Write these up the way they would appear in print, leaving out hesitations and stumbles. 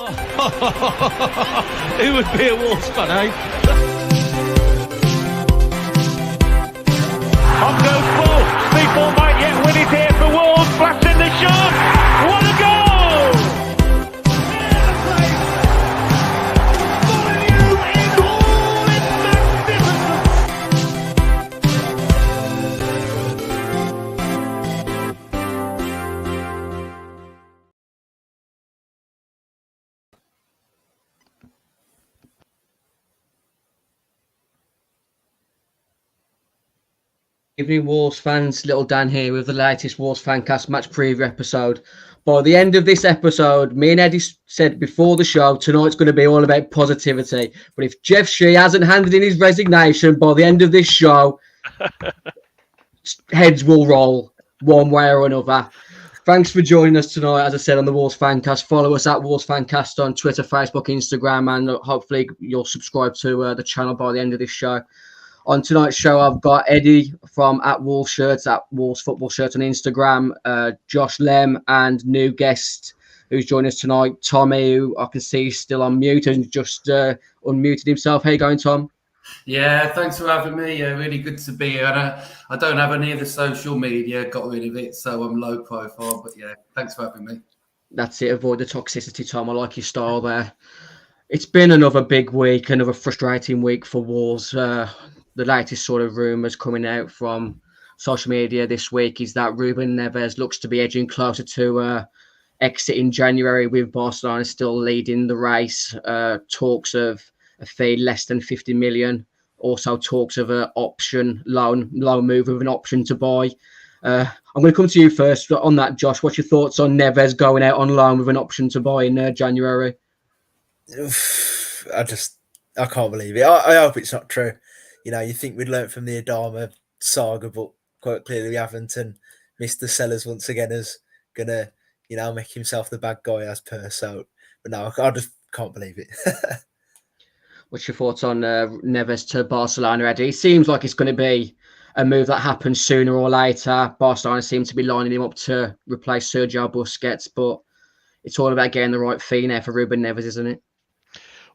Who would be a Wolves fan, eh? On goes ball. People might yet win it here for Wolves. Flash in the shot. What a goal! Evening Wolves fans, Little Dan here with the latest Wolves Fancast match preview episode. By the end of this episode, me and Eddy said before the show, tonight's going to be all about positivity. But if Jeff Shee hasn't handed in his resignation by the end of this show, heads will roll one way or another. Thanks for joining us tonight, as I said, on the Wolves Fancast. Follow us at Wolves Fancast on Twitter, Facebook, Instagram, and hopefully you'll subscribe to the channel by the end of this show. On tonight's show, I've got Eddy from at Wolves Shirts, at Wolves Football Shirts on Instagram, Josh Lem, and new guest who's joined us tonight, Tommy, who I can see is still on mute and just unmuted himself. How you going, Tom? Yeah, thanks for having me. Yeah, really good to be here. And I don't have any of the social media, got rid of it, so I'm low profile. But yeah, thanks for having me. That's it. Avoid the toxicity, Tom. I like your style there. It's been another big week, another frustrating week for Wolves. The latest sort of rumours coming out from social media this week is that Ruben Neves looks to be edging closer to exit in January, with Barcelona still leading the race. Talks of a fee less than 50 million. Also talks of an option, loan move with an option to buy. I'm going to come to you first on that, Josh. What's your thoughts on Neves going out on loan with an option to buy in January? I can't believe it. I hope it's not true. You know, you think we'd learnt from the Adama saga, but quite clearly we haven't. And Mr. Sellers once again is going to, make himself the bad guy as per. So, but no, I just can't believe it. What's your thoughts on Neves to Barcelona, Eddy? It seems like it's going to be a move that happens sooner or later. Barcelona seem to be lining him up to replace Sergio Busquets, but it's all about getting the right fee now for Ruben Neves, isn't it?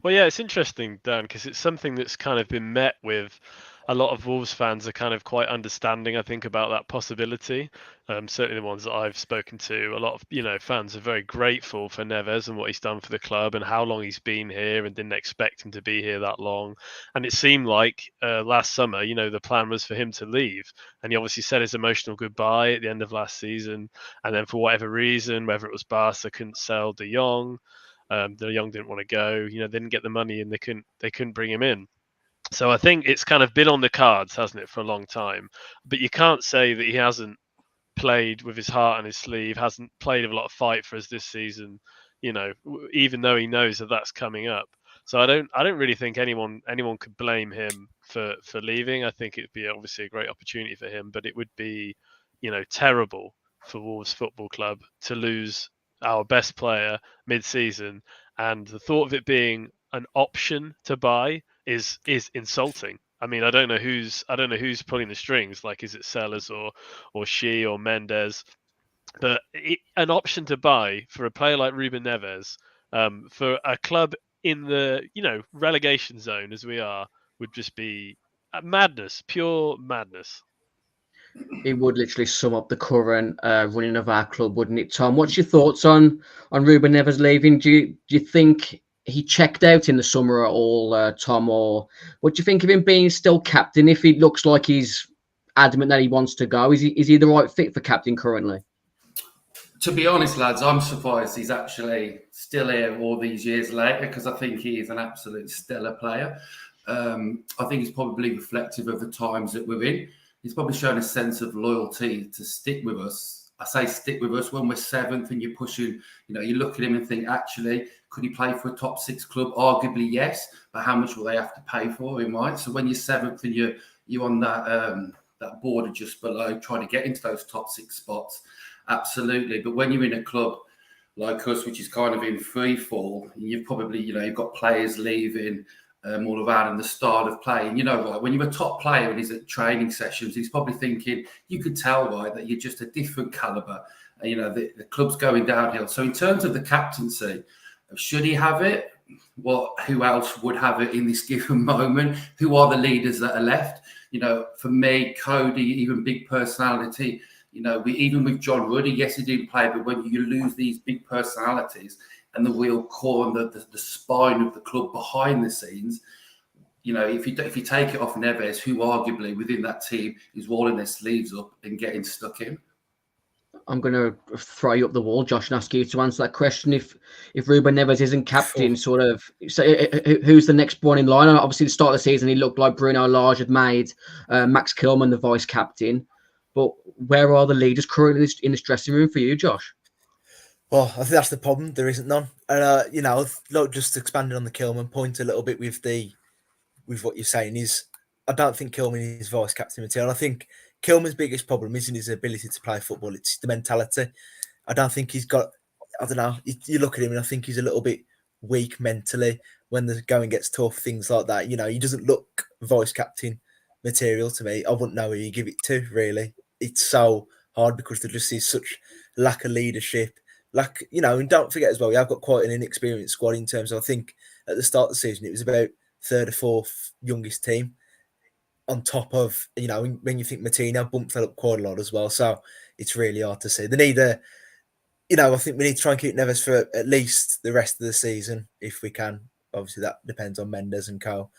Well, yeah, it's interesting, Dan, because it's something that's kind of been met with a lot of Wolves fans are kind of quite understanding, I think, about that possibility. Certainly the ones that I've spoken to, a lot of, fans are very grateful for Neves and what he's done for the club and how long he's been here and didn't expect him to be here that long. And it seemed like last summer, the plan was for him to leave. And he obviously said his emotional goodbye at the end of last season. And then for whatever reason, whether it was Barca couldn't sell De Jong, De Jong didn't want to go, they didn't get the money and they couldn't bring him in. So I think it's kind of been on the cards, hasn't it, for a long time. But you can't say that he hasn't played with his heart on his sleeve, hasn't played a lot of fight for us this season, even though he knows that that's coming up. So I don't really think anyone could blame him for leaving. I think it'd be obviously a great opportunity for him, but it would be, terrible for Wolves Football Club to lose our best player mid-season, and the thought of it being an option to buy is insulting. I mean, I don't know who's pulling the strings. Like, is it Sellers or Shee or Mendes? But an option to buy for a player like Ruben Neves, for a club in the relegation zone as we are, would just be madness, pure madness. It would literally sum up the current running of our club, wouldn't it, Tom? What's your thoughts on Ruben Neves leaving? Do you think he checked out in the summer at all, Tom? Or what do you think of him being still captain if he looks like he's adamant that he wants to go? Is he the right fit for captain currently? To be honest, lads, I'm surprised he's actually still here all these years later, because I think he is an absolute stellar player. I think he's probably reflective of the times that we're in. He's probably shown a sense of loyalty to stick with us. I say stick with us when we're seventh and you're pushing, you look at him and think, actually, could he play for a top six club? Arguably, yes, but how much will they have to pay for him, right? So when you're seventh and you're on that border just below, trying to get into those top six spots, absolutely. But when you're in a club like us, which is kind of in free fall, you've probably, you've got players leaving, all around and the style of play. And right, when you're a top player and he's at training sessions, he's probably thinking, you could tell, right, that you're just a different calibre. The club's going downhill. So in terms of the captaincy, Should he have it? Well, who else would have it in this given moment? Who are the leaders that are left? For me, Cody, even big personality. Even with John Ruddy, yes, he didn't play, but when you lose these big personalities and the real core and the spine of the club behind the scenes, if you take it off Neves, who arguably within that team is rolling their sleeves up and getting stuck in. I'm going to throw you up the wall, Josh, and ask you to answer that question. If Ruben Neves isn't captain, so who's the next one in line? And obviously, at the start of the season, he looked like Bruno Lage had made Max Kilman the vice captain. But where are the leaders currently in this dressing room for you, Josh? Well, I think that's the problem. There isn't none. And just expanding on the Kilman point a little bit with what you're saying is, I don't think Kilman is vice captain material. I think Kilman's biggest problem isn't his ability to play football; it's the mentality. I don't think he's got. I don't know. You look at him, and I think he's a little bit weak mentally when the going gets tough. Things like that. He doesn't look vice captain material to me. I wouldn't know who you give it to. Really, it's so hard because there just is such lack of leadership. And don't forget as well, we have got quite an inexperienced squad in terms of, I think at the start of the season, it was about third or fourth youngest team. On top of, when you think Martino bumped that up quite a lot as well. So it's really hard to see. They need I think we need to try and keep Neves for at least the rest of the season if we can. Obviously, that depends on Mendes and Co.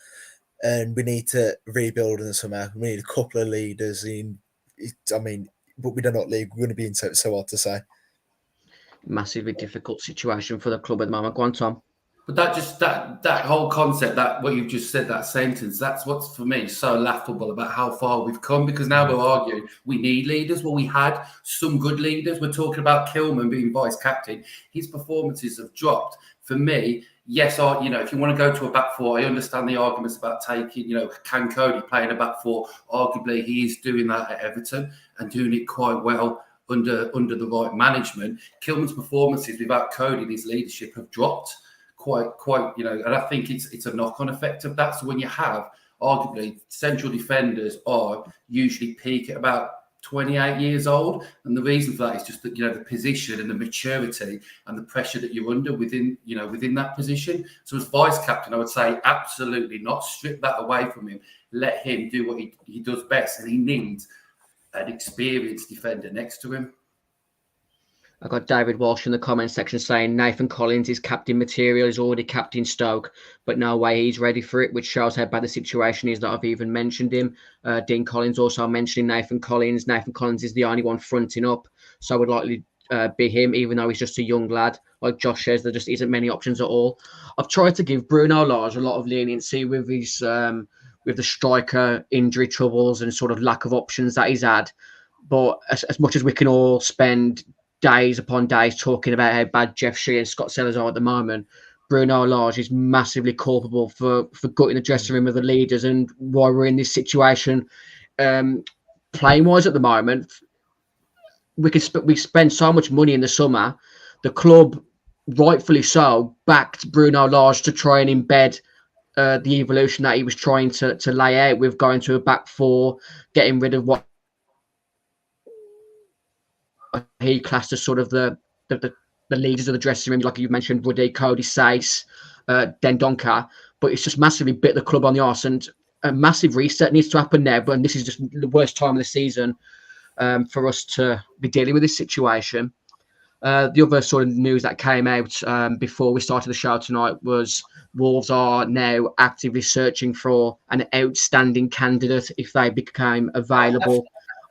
And we need to rebuild in the summer. We need a couple of leaders but we don't know what league we're going to be in, so it's so hard to say. Massively difficult situation for the club at the moment. Go on, Tom. But that whole concept, that what you've just said, that sentence, that's what's for me so laughable about how far we've come, because now we're arguing we need leaders. Well, we had some good leaders. We're talking about Kilman being vice captain. His performances have dropped. For me, yes, if you want to go to a back four, I understand the arguments about taking, can Cody play in a back four? Arguably, he is doing that at Everton and doing it quite well under the right management. Kilman's performances without Cody and his leadership have dropped quite, and I think it's a knock-on effect of that. So when you have, arguably, central defenders are usually peak at about 28 years old, and the reason for that is just that, the position and the maturity and the pressure that you're under within that position. So as vice captain, I would say absolutely not. Strip that away from him. Let him do what he does best, and he needs an experienced defender next to him. I got David Walsh in the comment section saying Nathan Collins is captain material, is already captain Stoke, but no way he's ready for it, which shows how bad the situation is that I've even mentioned him. Dean Collins also mentioning Nathan Collins. Nathan Collins is the only one fronting up, so I would likely be him, even though he's just a young lad. Like Josh says, there just isn't many options at all. I've tried to give Bruno Lage a lot of leniency with his with the striker injury troubles and sort of lack of options that he's had. But as much as we can all spend days upon days talking about how bad Jeff Shea and Scott Sellers are at the moment, Bruno Lage is massively culpable for gutting the dressing room of the leaders and why we're in this situation. Playing wise at the moment, we spend so much money in the summer. The club, rightfully so, backed Bruno Lage to try and embed the evolution that he was trying to lay out with going to a back four, getting rid of what he classed as sort of the leaders of the dressing room, like you mentioned, Ruddy, Cody, Sace, Dendonka. But it's just massively bit the club on the arse, and a massive reset needs to happen there. But this is just the worst time of the season for us to be dealing with this situation. The other sort of news that came out before we started the show tonight was Wolves are now actively searching for an outstanding candidate if they became available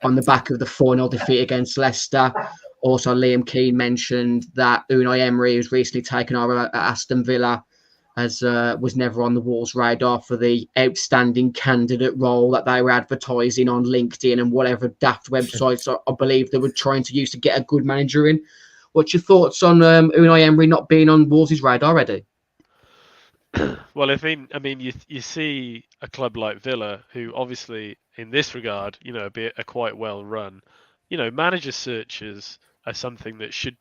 on the back of the 4-0 defeat against Leicester. Also, Liam Keane mentioned that Unai Emery, who's recently taken over at Aston Villa, was never on the Wolves' radar for the outstanding candidate role that they were advertising on LinkedIn and whatever daft websites I believe they were trying to use to get a good manager in. What's your thoughts on Unai Emery not being on Wolves' radar already? Well, I mean, you see a club like Villa, who obviously, in this regard, are quite well run. Manager searches are something that should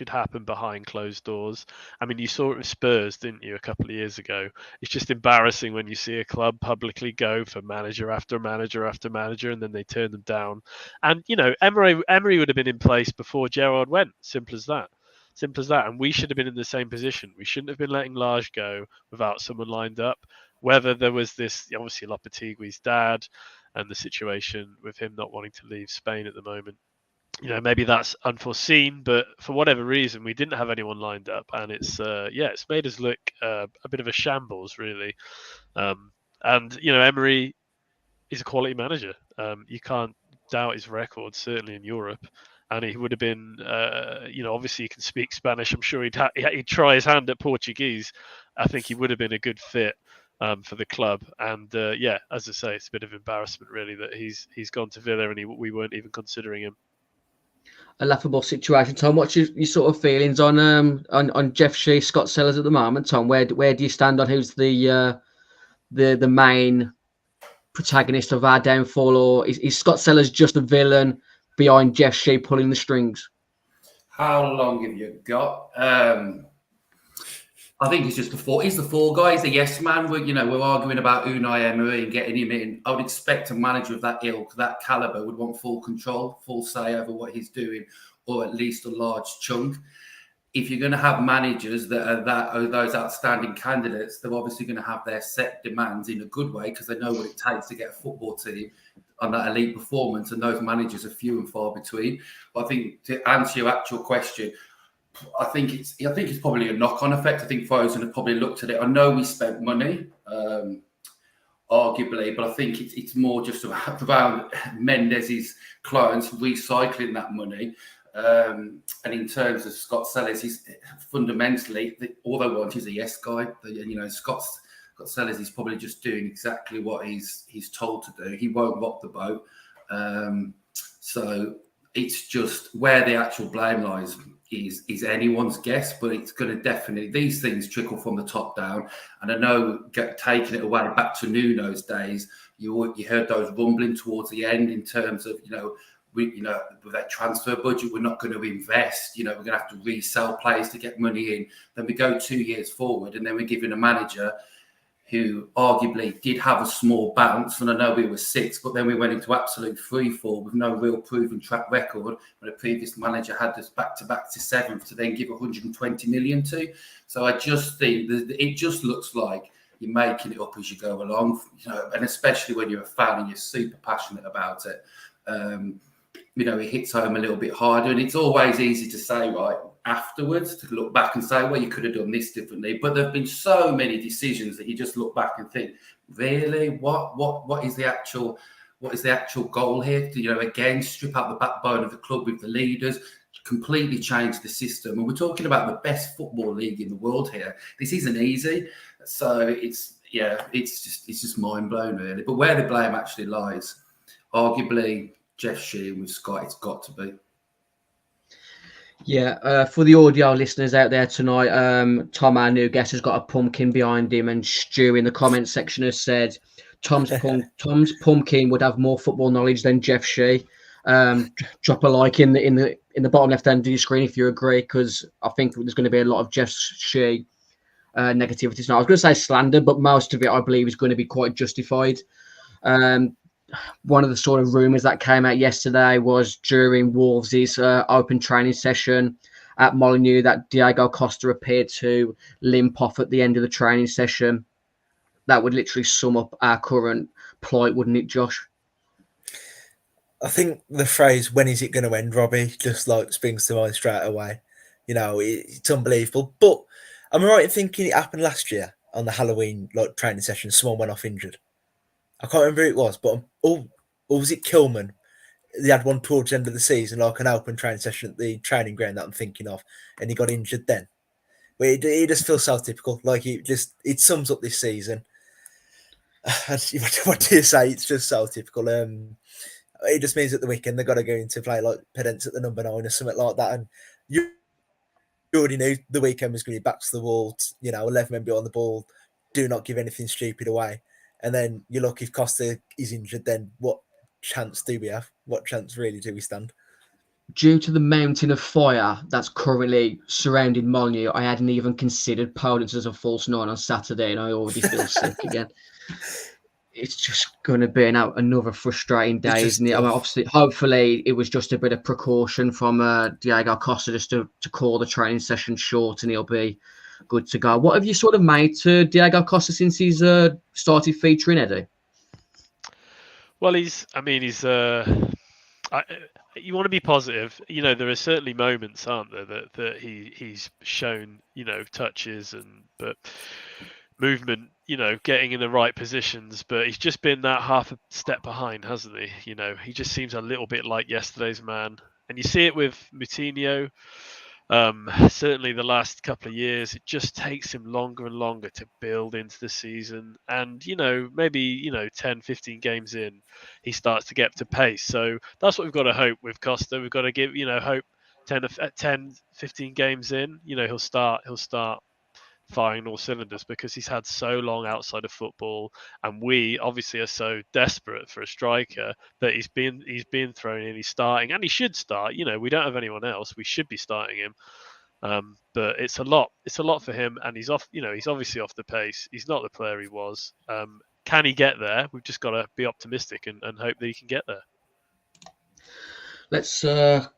happen behind closed doors. I mean, you saw it with Spurs, didn't you, a couple of years ago? It's just embarrassing when you see a club publicly go for manager after manager after manager, and then they turn them down. And Emery would have been in place before Gerrard went. Simple as that. Simple as that. And we should have been in the same position. We shouldn't have been letting Lage go without someone lined up. Whether there was this, obviously Lopetegui's dad and the situation with him not wanting to leave Spain at the moment. Maybe that's unforeseen, but for whatever reason, we didn't have anyone lined up, and it's made us look a bit of a shambles, really. And Emery is a quality manager. You can't doubt his record, certainly in Europe, and he would have been, obviously he can speak Spanish. I'm sure he'd try his hand at Portuguese. I think he would have been a good fit for the club. And as I say, it's a bit of embarrassment, really, that he's gone to Villa and we weren't even considering him. A laughable situation, Tom. What's your sort of feelings on Jeff Shea, Scott Sellers at the moment, Tom? Where do you stand on who's the main protagonist of our downfall, or is Scott Sellers just a villain behind Jeff Shea pulling the strings? How long have you got? I think he's just he's the fall guy. He's the yes man. We're arguing about Unai Emery and getting him in. I would expect a manager of that ilk, that caliber, would want full control, full say over what he's doing, or at least a large chunk. If you're going to have managers that are those outstanding candidates, they're obviously going to have their set demands in a good way because they know what it takes to get a football team on that elite performance, and those managers are few and far between. But I think to answer your actual question, I think it's probably a knock-on effect. I think Fosun have probably looked at it. I know we spent money, arguably, but I think it's more just around Mendes's clients recycling that money. And in terms of Scott Sellers, he's fundamentally all they want is a yes guy. Scott Sellers is probably just doing exactly what he's told to do. He won't rock the boat. So it's just where the actual blame lies is anyone's guess, but it's going to definitely, these things trickle from the top down. And I know taking it away back to Nuno's days, you heard those rumbling towards the end in terms of, with that transfer budget, we're not going to invest. We're going to have to resell players to get money in. Then we go 2 years forward, and then we're given a manager who arguably did have a small bounce. And I know we were sixth, but then we went into absolute freefall with no real proven track record. When the previous manager had us back-to-back to seventh to then give 120 million to. So I just think that it just looks like you're making it up as you go along, and especially when you're a fan and you're super passionate about it. It hits home a little bit harder, and it's always easy to say, right, afterwards, to look back and say, well, you could have done this differently. But there have been so many decisions that you just look back and think, really, what is the actual goal here? To, again, strip out the backbone of the club with the leaders, completely change the system. And we're talking about the best football league in the world here. This isn't easy. So it's just mind blowing, really. But where the blame actually lies, arguably, Jeff Shea with Scott, it's got to be. Yeah, for the audio listeners out there tonight, Tom, our new guest, has got a pumpkin behind him, and Stu in the comment section has said Tom's pumpkin would have more football knowledge than Jeff Shea. Drop a like in the bottom left hand of your screen if you agree, because I think there's going to be a lot of Jeff Shea negativity tonight. I was going to say slander, but most of it I believe is going to be quite justified. One of the sort of rumours that came out yesterday was during Wolves' open training session at Molineux that Diego Costa appeared to limp off at the end of the training session. That would literally sum up our current plight, wouldn't it, Josh? I think the phrase, when is it going to end, Robbie, just springs to mind straight away. It's unbelievable. But am I right in thinking it happened last year on the Halloween training session? Someone went off injured. I can't remember who it was, but or was it Kilman? They had one towards the end of the season, like an open training session at the training ground that I'm thinking of, and he got injured then. But it just feels so typical. It sums up this season. What do you say? It's just so typical. It just means at the weekend they've got to go into play like Pedence at the number 9 or something like that, and you already knew the weekend was going to be back to the wall. 11 men behind the ball. Do not give anything stupid away. And then you look, if Costa is injured, then what chance do we have? What chance really do we stand? Due to the mountain of fire that's currently surrounding Molineux, I hadn't even considered Podence as a false 9 on Saturday, and I already feel sick again. it's just going to be another frustrating day, isn't it? I mean, tough. obviously, hopefully, it was just a bit of precaution from Diego Costa just to call the training session short, and he'll be good to go. What have you sort of made to Diego Costa since he's started featuring Eddy? Well, you want to be positive. You know, there are certainly moments, aren't there, that he's shown, you know, touches but movement, you know, getting in the right positions, but he's just been that half a step behind, hasn't he? You know, he just seems a little bit like yesterday's man. And you see it with Moutinho. Certainly the last couple of years, it just takes him longer and longer to build into the season. And, you know, maybe, 10, 15 games in, he starts to get to pace. So that's what we've got to hope with Costa. We've got to give, hope 10, 15 games in, he'll start firing all cylinders, because he's had so long outside of football, and we obviously are so desperate for a striker that he's been thrown in. He's starting, and he should start. We don't have anyone else. We should be starting him. But it's a lot for him, and he's off. He's obviously off the pace. He's not the player he was. Can he get there? We've just got to be optimistic and hope that he can get there. Let's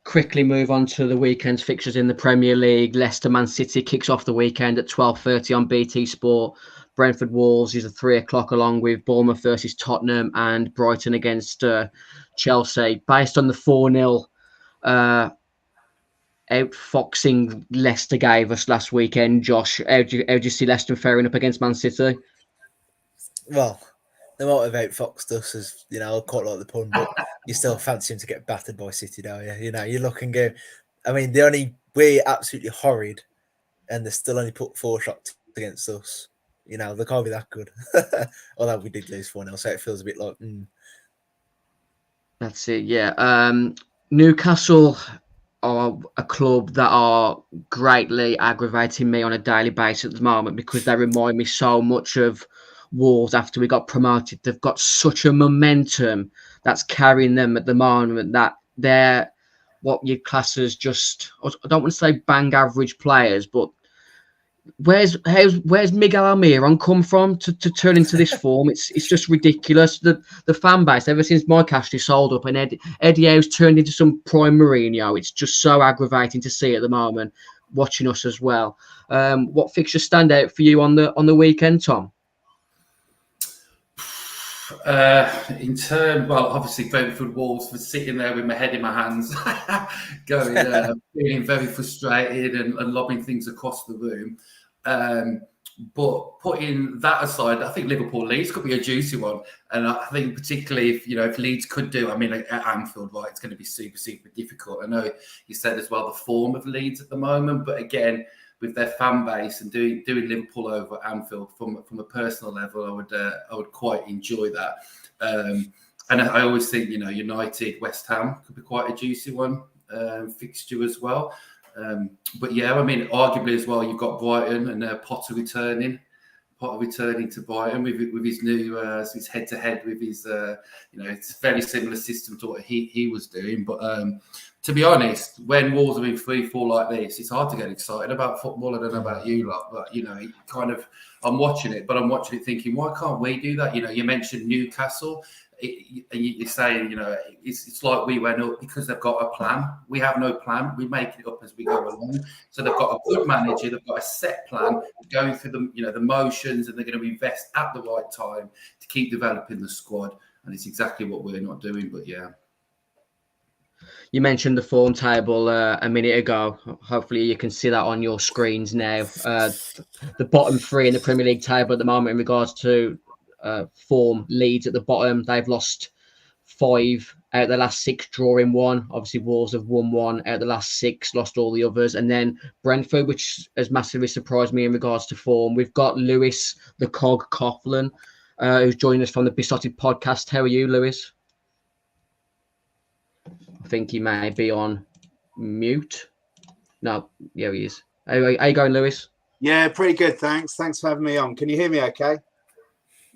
quickly move on to the weekend's fixtures in the Premier League. Leicester Man City kicks off the weekend at 12:30 on BT Sport. Brentford Wolves is at 3 o'clock, along with Bournemouth versus Tottenham and Brighton against Chelsea. Based on the 4-0 outfoxing Leicester gave us last weekend, Josh, how do you see Leicester faring up against Man City? Well, they might have outfoxed us, as I quite like the pun, but you still fancy him to get battered by City, don't you? You look and go, I mean, we're absolutely horrid, and they still only put 4 shots against us. They can't be that good. Although we did lose 4-0, so it feels a bit like. That's it, yeah. Newcastle are a club that are greatly aggravating me on a daily basis at the moment, because they remind me so much of Wolves after we got promoted. They've got such a momentum that's carrying them at the moment, that they're what you'd class as just, I don't want to say bang average players, but where's Miguel Almiron come from to turn into this form? It's just ridiculous. The fan base, ever since Mike Ashley sold up and Eddy Howe's turned into some prime Mourinho, it's just so aggravating to see at the moment, watching us as well. What fixtures stand out for you on the weekend, Tom? Obviously Brentford Wolves, for sitting there with my head in my hands, going, feeling very frustrated and lobbing things across the room. But putting that aside, I think Liverpool-Leeds could be a juicy one. And I think particularly if Leeds could do, at Anfield, right, it's going to be super, super difficult. I know you said as well the form of Leeds at the moment, but again, with their fan base and doing Liverpool over Anfield from a personal level, I would quite enjoy that. And I always think United West Ham could be quite a juicy one fixture as well. But yeah, arguably as well, you've got Brighton and Potter returning to Brighton with his new his head-to-head with his it's a very similar system to what he was doing. But to be honest, when Wolves are in 3-4 like this, it's hard to get excited about football. I don't know about you lot, but I'm watching it, but I'm watching it thinking, why can't we do that? You mentioned Newcastle. You're saying, it's like we went up because they've got a plan. We have no plan. We make it up as we go along. So they've got a good manager. They've got a set plan, going through the motions, and they're going to invest at the right time to keep developing the squad. And it's exactly what we're not doing. But yeah. You mentioned the form table a minute ago. Hopefully you can see that on your screens now. The bottom 3 in the Premier League table at the moment in regards to form, Leeds at the bottom. They've lost 5 out of the last 6, drawing 1. Obviously, Wolves have won 1 out of the last 6, lost all the others. And then Brentford, which has massively surprised me in regards to form. We've got Lewis, the Cog Coughlin, who's joined us from the Besotted podcast. How are you, Lewis? I think he may be on mute. No, yeah, he is. How you going, Lewis? Yeah, pretty good, thanks. Thanks for having me on. Can you hear me okay?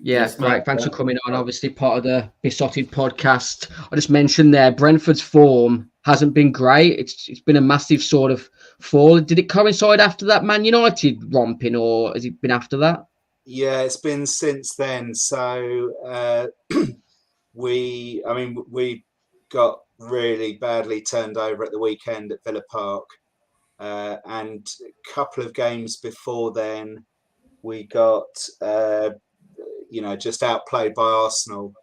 Yeah, great. Thanks for coming on. Obviously, part of the Besotted podcast. I just mentioned there, Brentford's form hasn't been great. It's been a massive sort of fall. Did it coincide after that Man United romping, or has it been after that? Yeah, it's been since then. So we got really badly turned over at the weekend at Villa Park, and a couple of games before then, we got just outplayed by Arsenal.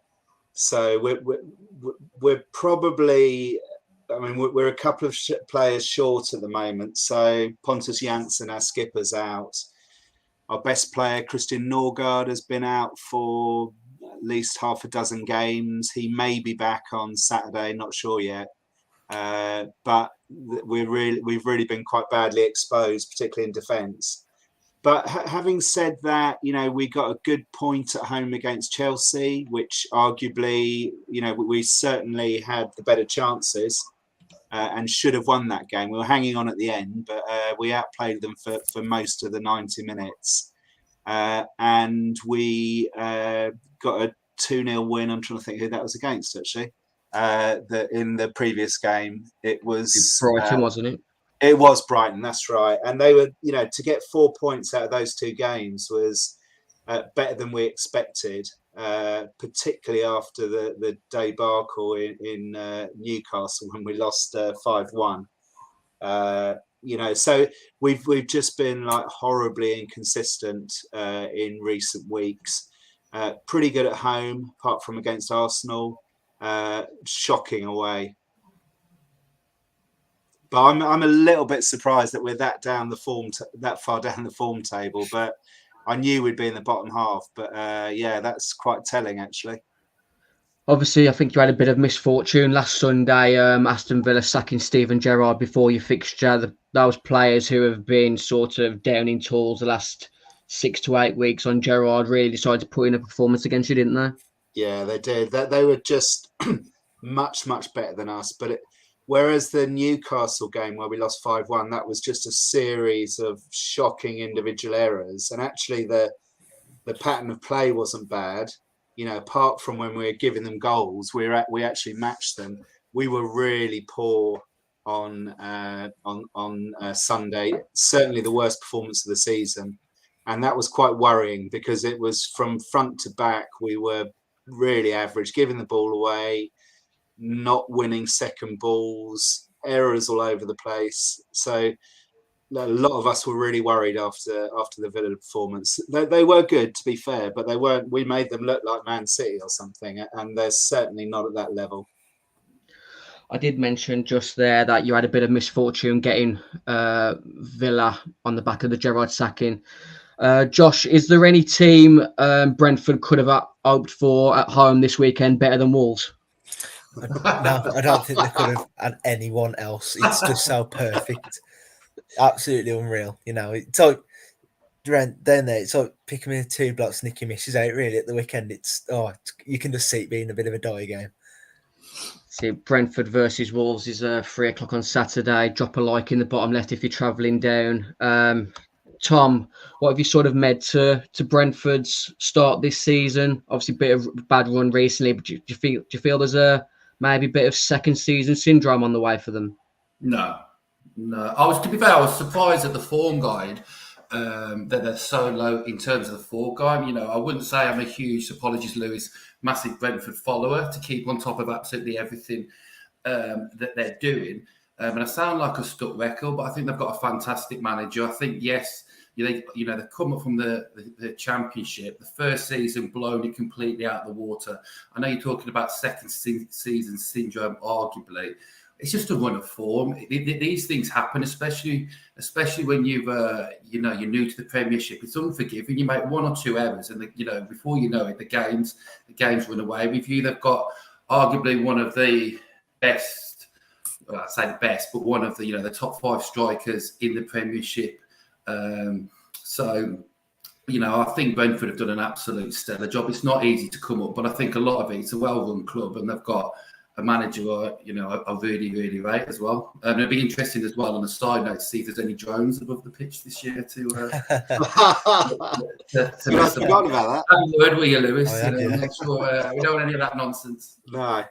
So we're probably, we're a couple of players short at the moment. So Pontus Jansson, our skipper's out. Our best player, Christian Norgard, has been out for at least half a dozen games. He may be back on Saturday, not sure yet. But we've really been quite badly exposed, particularly in defence. But having said that, we got a good point at home against Chelsea, which arguably, we certainly had the better chances and should have won that game. We were hanging on at the end, but we outplayed them for most of the 90 minutes. And we got a 2-0 win. I'm trying to think who that was against, actually. In the previous game, it was Brighton, wasn't it? It was Brighton, that's right. And they were, to get 4 points out of those two games was better than we expected, particularly after the debacle in Newcastle when we lost 5-1. So we've just been like horribly inconsistent in recent weeks. Pretty good at home, apart from against Arsenal. Shocking away. But I'm a little bit surprised that we're that far down the form table. But I knew we'd be in the bottom half. But that's quite telling, actually. Obviously, I think you had a bit of misfortune last Sunday. Aston Villa sacking Steven Gerrard before your fixture. Those players who have been sort of down in tools the last 6 to 8 weeks on Gerrard really decided to put in a performance against you, didn't they? Yeah, they did. They were just much, much better than us. But whereas the Newcastle game where we lost 5-1, that was just a series of shocking individual errors. And actually, the pattern of play wasn't bad. Apart from when we were giving them goals, we actually matched them. We were really poor on Sunday. Certainly the worst performance of the season. And that was quite worrying because it was from front to back. We were really average, giving the ball away, not winning second balls, errors all over the place. So a lot of us were really worried after the Villa performance. They were good, to be fair, but they weren't. We made them look like Man City or something, and they're certainly not at that level. I did mention just there that you had a bit of misfortune getting Villa on the back of the Gerrard sacking. Josh, is there any team Brentford could have hoped for at home this weekend better than Wolves? No, I don't think they could have had anyone else. It's just so perfect. Absolutely unreal. It's like down there, it's like picking me 2 blocks, Nicky misses out really at the weekend. You can just see it being a bit of a die game. See, Brentford versus Wolves is 3:00 on Saturday. Drop a like in the bottom left if you're travelling down. Tom, what have you sort of made to Brentford's start this season? Obviously, a bit of a bad run recently, but do you feel there's maybe a bit of second season syndrome on the way for them? No. To be fair, I was surprised at the form guide that they're so low in terms of the form guide. I wouldn't say I'm a huge, apologies, Lewis, massive Brentford follower to keep on top of absolutely everything that they're doing. And I sound like a stuck record, but I think they've got a fantastic manager. I think, yes, they've come up from the Championship. The first season blown it completely out of the water. I know you're talking about second season syndrome, arguably. It's just a run of form. These things happen, especially when you're new to the Premiership. It's unforgiving. You make 1 or 2 errors, and before you know it, the games run away with you. They've got arguably one of the best. Well, I'd say the best, but one of the the top 5 strikers in the Premiership. I think Brentford have done an absolute stellar job. It's not easy to come up, but I think a lot of it's a well-run club, and they've got a manager I really, really rate as well. And it'll be interesting as well on a side note to see if there's any drones above the pitch this year I've forgotten about that. I haven't heard with you, Lewis. Yeah. I'm not sure. We don't want any of that nonsense. No.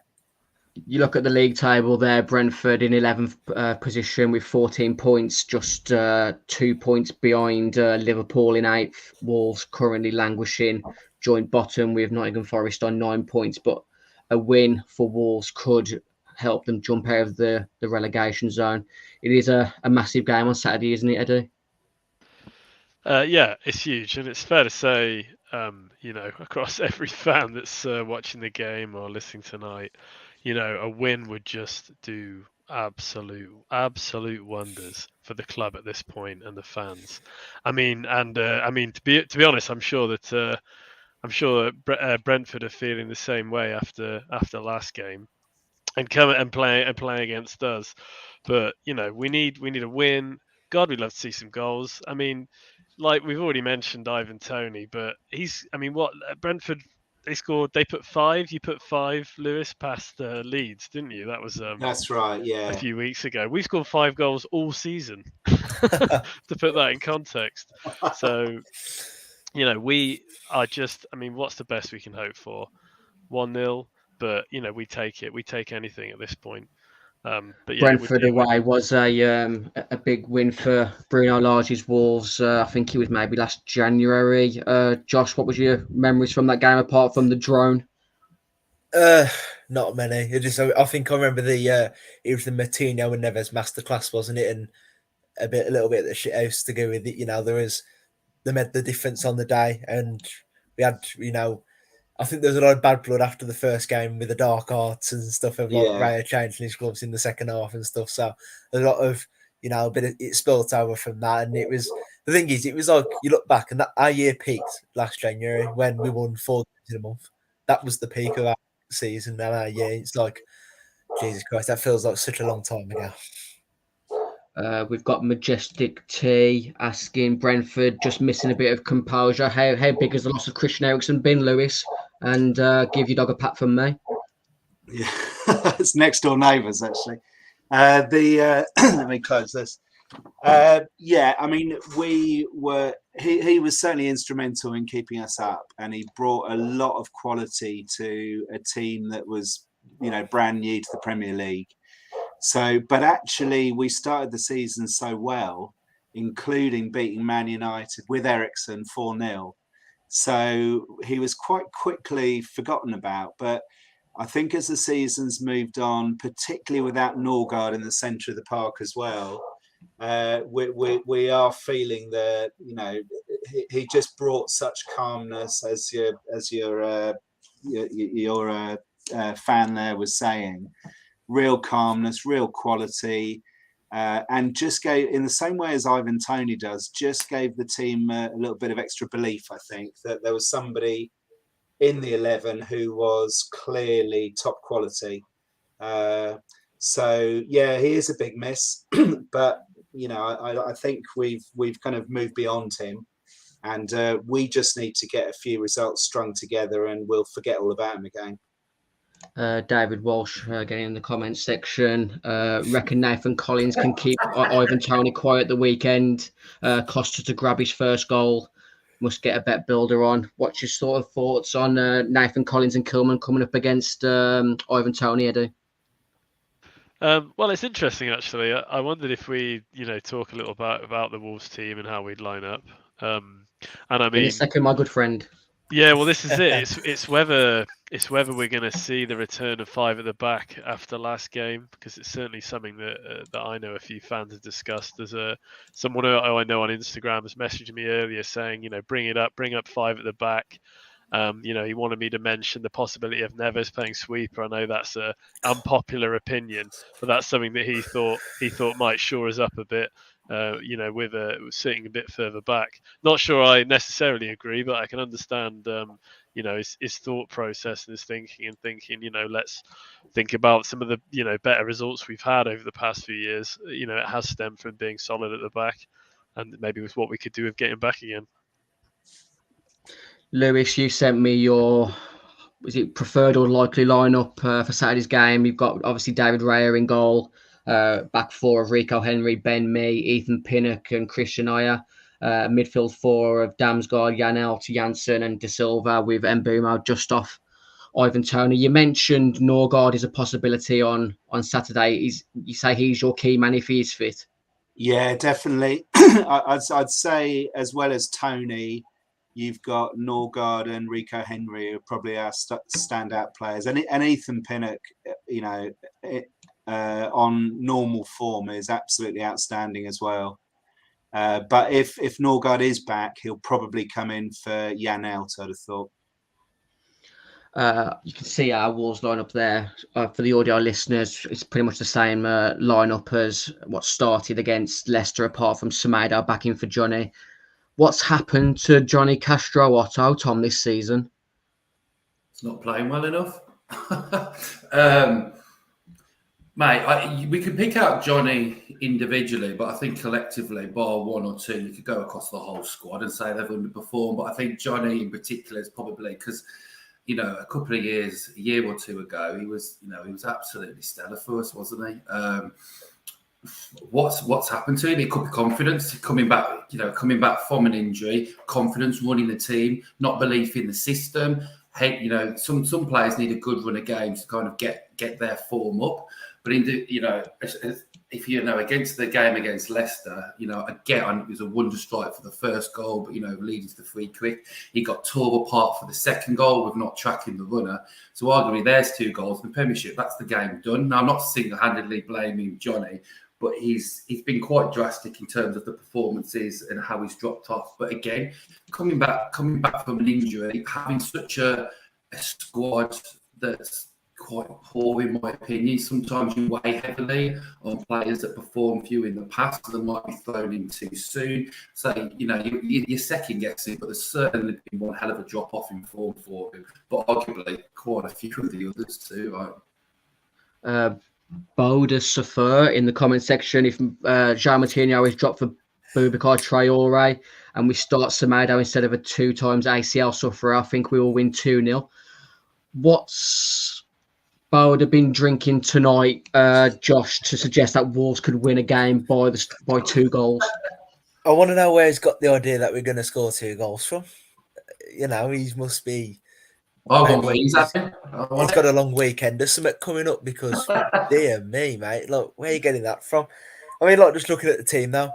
You look at the league table there, Brentford in 11th position with 14 points, just 2 points behind Liverpool in 8th. Wolves currently languishing, joint bottom with Nottingham Forest on 9 points. But a win for Wolves could help them jump out of the relegation zone. It is a massive game on Saturday, isn't it, Eddie? Yeah, it's huge, and it's fair to say, across every fan that's watching the game or listening tonight, a win would just do absolute wonders for the club at this point and the fans. I mean, to be honest, I'm sure that Brentford are feeling the same way after last game and come and play against us. But we need a win. God, we'd love to see some goals. I mean, like we've already mentioned Ivan Toney, but what Brentford they put 5. You put 5, Lewis, past Leeds, didn't you? That was That's right. Yeah. a few weeks ago. We scored 5 goals all season. To put that in context, so we are just. I mean, what's the best we can hope for? 1-0, but we take it. We take anything at this point. But yeah, Brentford away was a big win for Bruno Lage's Wolves. I think it was maybe last January. Josh, what was your memories from that game apart from the drone? Not many. I think I remember it was the Martino and Neves masterclass, wasn't it? And a little bit of the shit house to go with it. They made the difference on the day, and we had I think there was a lot of bad blood after the first game with the dark arts and stuff of like Raya changing his gloves in the second half and stuff. So a lot of a bit of it spilt over from that. And it was the thing is, it was like you look back and that our year peaked last January when we won 4 games in a month. That was the peak of our season and our year. It's like Jesus Christ, that feels like such a long time ago. We've got Majestic T asking Brentford just missing a bit of composure. How big has the loss of Christian Eriksen been, Lewis? And give your dog a pat from me. Yeah, it's next door neighbours actually. Let me close this. Yeah, I mean, he was certainly instrumental in keeping us up, and he brought a lot of quality to a team that was, brand new to the Premier League. So, but actually, we started the season so well, including beating Man United with Eriksen 4-0. So he was quite quickly forgotten about. But I think as the season's moved on, particularly without Norgard in the centre of the park as well, we are feeling that he just brought such calmness, as your fan there was saying. Real calmness, real quality, and just gave, in the same way as Ivan Toney does, just gave the team a little bit of extra belief. I think that there was somebody in the 11 who was clearly top quality. So yeah, he is a big miss, but I think we've kind of moved beyond him, and we just need to get a few results strung together, and we'll forget all about him again. David Walsh getting in the comments section. Reckon Nathan Collins can keep Ivan Toney quiet the weekend. Costa to grab his first goal. Must get a bet builder on. What's your sort of thoughts on Nathan Collins and Kilman coming up against Ivan Toney, Eddy? Well, it's interesting actually. I wondered if we, talk a little about the Wolves team and how we'd line up. And I mean, in a second, my good friend. Yeah, well, this is it. It's whether we're going to see the return of 5 at the back after last game, because it's certainly something that I know a few fans have discussed. There's someone who I know on Instagram has messaged me earlier saying, bring up 5 at the back. He wanted me to mention the possibility of Neves playing sweeper. I know that's an unpopular opinion, but that's something that he thought might shore us up a bit. With sitting a bit further back. Not sure I necessarily agree, but I can understand, his thought process and his thinking, let's think about some of the, better results we've had over the past few years. It has stemmed from being solid at the back, and maybe with what we could do with getting back again. Lewis, you sent me your, was it preferred or likely lineup for Saturday's game? You've got obviously David Raya in goal. Back 4 of Rico Henry, Ben Mee, Ethan Pinnock and Christian Ayer. Midfield 4 of Damsgaard, Janelt, Janssen and De Silva with Mbeumo just off Ivan Toney. You mentioned Norgard is a possibility on Saturday. You say he's your key man if he is fit? Yeah, definitely. I'd say as well as Tony, you've got Norgard and Rico Henry are probably our standout players, and Ethan Pinnock, on normal form is absolutely outstanding as well. But if Norgard is back, he'll probably come in for Jan Elt, I'd have thought. You can see our Wolves lineup there. For the audio listeners, it's pretty much the same lineup as what started against Leicester, apart from Semedo back in for Johnny. What's happened to Johnny Castro Otto, Tom, this season? It's not playing well enough. Mate, we could pick out Johnny individually, but I think collectively, bar one or two, you could go across the whole squad and say they've underperformed. But I think Johnny in particular is probably because, a couple of years, a year or two ago, he was absolutely stellar for us, wasn't he? What's happened to him? It could be confidence coming back from an injury, confidence running the team, not belief in the system. Hey, some players need a good run of games to kind of get their form up. But if against the game against Leicester, again, it was a wonder strike for the first goal, but leading to the free kick, he got tore apart for the second goal with not tracking the runner. So arguably, there's 2 goals in the Premiership. That's the game done. Now, I'm not single-handedly blaming Johnny, but he's been quite drastic in terms of the performances and how he's dropped off. But again, coming back from an injury, having such a squad that's quite poor, in my opinion. Sometimes you weigh heavily on players that performed for you in the past that might be thrown in too soon. So, you're second guessing, but there's certainly been one hell of a drop off in form for him. But arguably, quite a few of the others too, right? Boda Safar in the comment section. If Jean Martino is dropped for Boubacar Traore and we start Semedo instead of a 2 times ACL sufferer, I think we will win 2-0. What's Boda been drinking tonight, Josh, to suggest that Wolves could win a game by 2 goals? I want to know where he's got the idea that we're going to score 2 goals from. He must be. He's got a long weekend. There's something coming up because, dear me, mate. Look, where are you getting that from? I mean, just looking at the team now,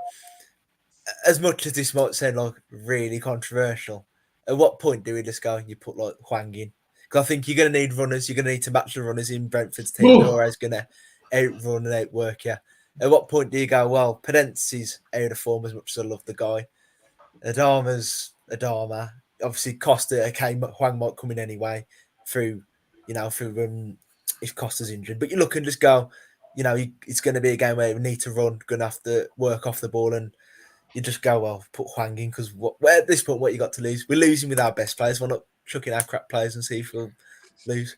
as much as this might sound really controversial, at what point do we just go and you put Hwang in? Because I think you're going to need runners. You're going to need to match the runners in Brentford's team. They're always going to outrun and outwork you. At what point do you go, well, Pedence's out of form as much as I love the guy. Adama's Adama. Obviously, Costa Hwang might come in anyway through if Costa's injured. But you look and just go, it's going to be a game where we need to run, going to have to work off the ball, and you just go, well, put Hwang in because at this point, what you got to lose? We're losing with our best players. We're not chucking our crap players and see if we'll lose.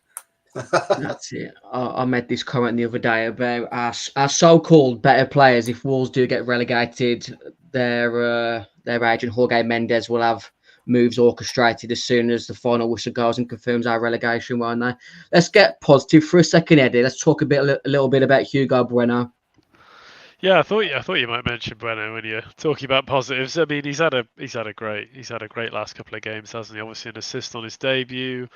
That's it. I made this comment the other day about our so-called better players. If Wolves do get relegated, their agent Jorge Mendes will have moves orchestrated as soon as the final whistle goes and confirms our relegation, won't they? Let's get positive for a second, Eddie. Let's talk a little bit about Hugo Bueno. Yeah, I thought you might mention Bueno when you're talking about positives. I mean, he's had a great last couple of games, hasn't he? Obviously, an assist on his debut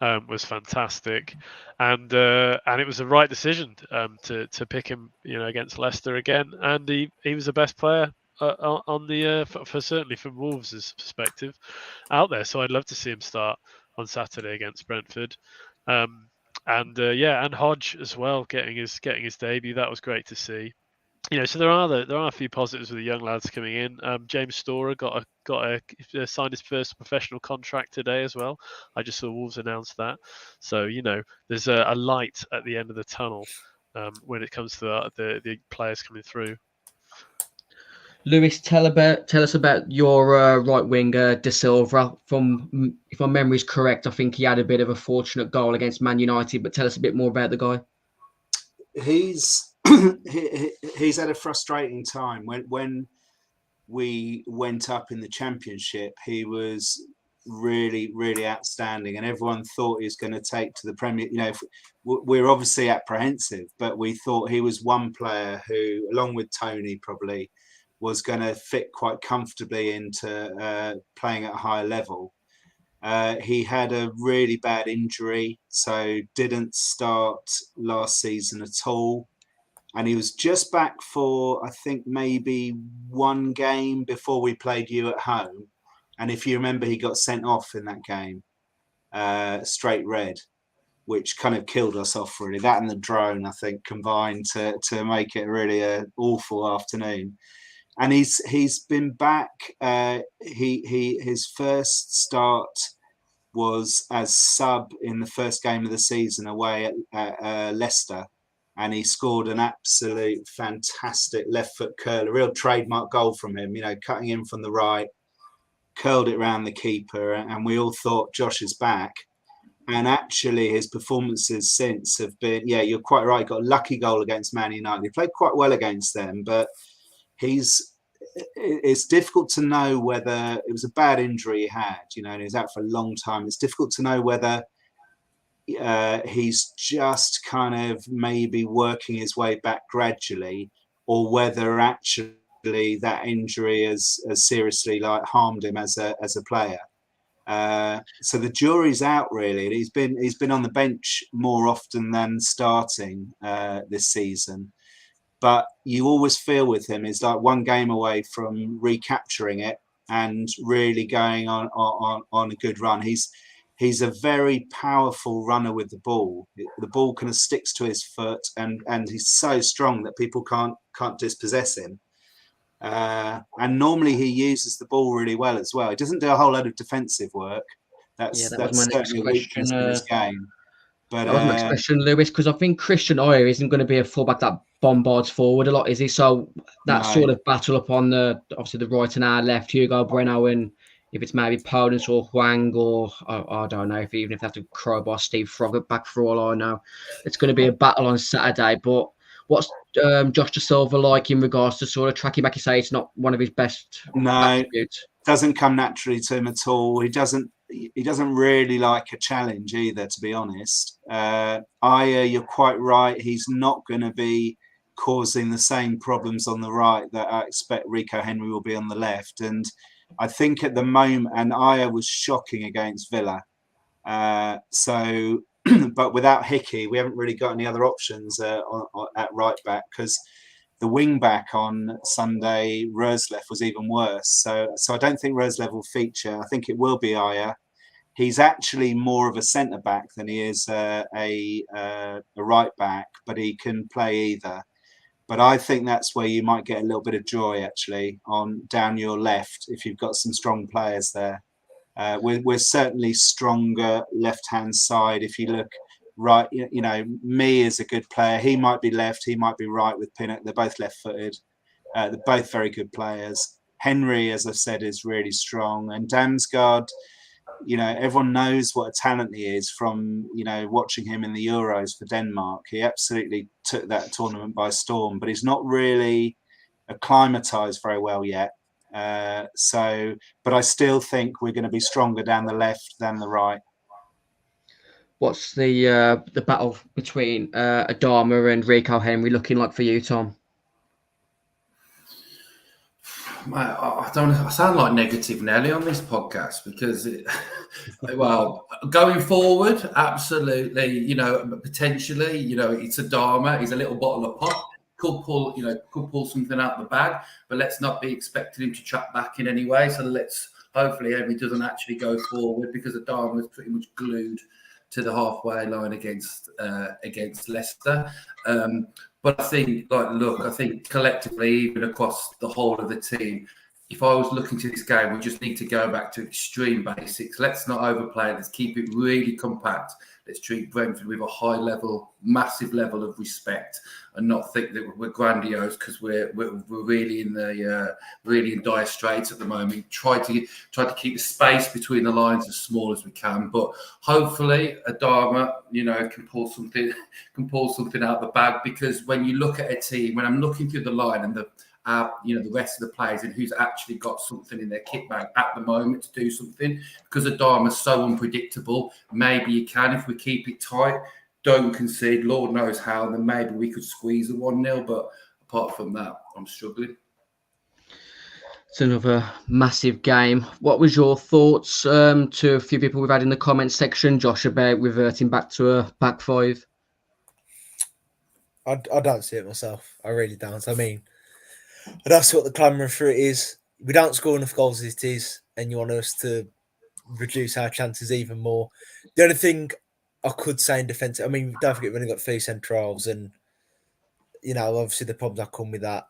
was fantastic, and it was the right decision to pick him, against Leicester again, and he was the best player on the for certainly from Wolves' perspective out there. So I'd love to see him start on Saturday against Brentford, and Hodge as well getting his debut. That was great to see. So there are a few positives with the young lads coming in. James Storer signed his first professional contract today as well. I just saw Wolves announce that. So there's a light at the end of the tunnel when it comes to the players coming through. Lewis, tell us about your right winger De Silva. If my memory is correct, I think he had a bit of a fortunate goal against Man United. But tell us a bit more about the guy. He's had a frustrating time. When we went up in the Championship, he was really, really outstanding, and everyone thought he was going to take to the Premier. We're obviously apprehensive, but we thought he was one player who, along with Tony, probably was going to fit quite comfortably into playing at a higher level. He had a really bad injury, so didn't start last season at all. And he was just back for, I think, maybe one game before we played you at home. And if you remember, he got sent off in that game, straight red, which kind of killed us off, really. That and the drone, I think, combined to make it really an awful afternoon. And he's been back. His first start was as sub in the first game of the season away at Leicester. And he scored an absolute fantastic left foot curl, a real trademark goal from him, cutting in from the right, curled it around the keeper. And we all thought Josh is back. And actually his performances since have been, you're quite right. He got a lucky goal against Man United. He played quite well against them, but it's difficult to know whether it was a bad injury he had, and he was out for a long time. It's difficult to know whether he's just kind of maybe working his way back gradually, or whether actually that injury has seriously harmed him as a player. So the jury's out, really. He's been on the bench more often than starting this season. But you always feel with him is like one game away from recapturing it and really going on a good run. He's a very powerful runner with the ball. The ball kind of sticks to his foot, and he's so strong that people can't dispossess him. And normally he uses the ball really well as well. He doesn't do a whole load of defensive work. That's certainly a weakness in his game. But that was my next question, Lewis, because I think Christian Ayer isn't going to be a fullback that bombards forward a lot, is he? So that sort of battle up on the right and our left, Hugo Bueno, and if it's maybe Podence or Huang, or I don't know, even if they have to crowbar Steve Froggatt back for all I know, it's going to be a battle on Saturday. But what's Josh De Silva like in regards to sort of tracking back? You say it's not one of his best attributes. Doesn't come naturally to him at all. He doesn't really like a challenge either, to be honest. Ayer, you're quite right. He's not going to be causing the same problems on the right that I expect Rico Henry will be on the left. And I think at the moment, and Ayer was shocking against Villa. But without Hickey, we haven't really got any other options at right back, because the wing back on Sunday, Roerslev, was even worse. So I don't think Roerslev will feature. I think it will be Ayer. He's actually more of a centre back than he is a right back, but he can play either. But I think that's where you might get a little bit of joy actually on down your left if you've got some strong players there. We're certainly stronger left-hand side. If you look right, me is a good player. He might be left, he might be right with Pinnock. They're both left-footed. They're both very good players. Henry, as I've said, is really strong. And Damsgaard, everyone knows what a talent he is from, watching him in the Euros for Denmark. He absolutely took that tournament by storm, but he's not really acclimatized very well yet. But I still think we're going to be stronger down the left than the right. What's the battle between Adama and Rico Henry looking like for you, Tom? I sound like negative Nelly on this podcast because, going forward, absolutely, potentially, it's Adama. He's a little bottle of pop. Could pull something out the bag, but let's not be expecting him to track back in any way. So hopefully Henry doesn't actually go forward, because Adama is pretty much glued to the halfway line against Leicester. But I think collectively, even across the whole of the team, if I was looking to this game, we just need to go back to extreme basics. Let's not overplay. Let's keep it really compact. Let's treat Brentford with a high level, massive level of respect, and not think that we're grandiose because we're really in dire straits at the moment. Try to keep the space between the lines as small as we can. But hopefully, Adama, can pull something out the bag, because when you look at a team, when I'm looking through the line and the rest of the players and who's actually got something in their kit bag at the moment to do something, because Adama's so unpredictable. Maybe you can, if we keep it tight, don't concede, Lord knows how, then maybe we could squeeze a 1-0. But apart from that, I'm struggling. It's another massive game. What was your thoughts to a few people we've had in the comments section, Josh, about reverting back to a back five? I don't see it myself. I really don't. I mean, that's what the clamour for it is. We don't score enough goals as it is, and you want us to reduce our chances even more. The only thing I could say in defence, I mean, don't forget we've only got 3 centre halves, and obviously the problems that come with that.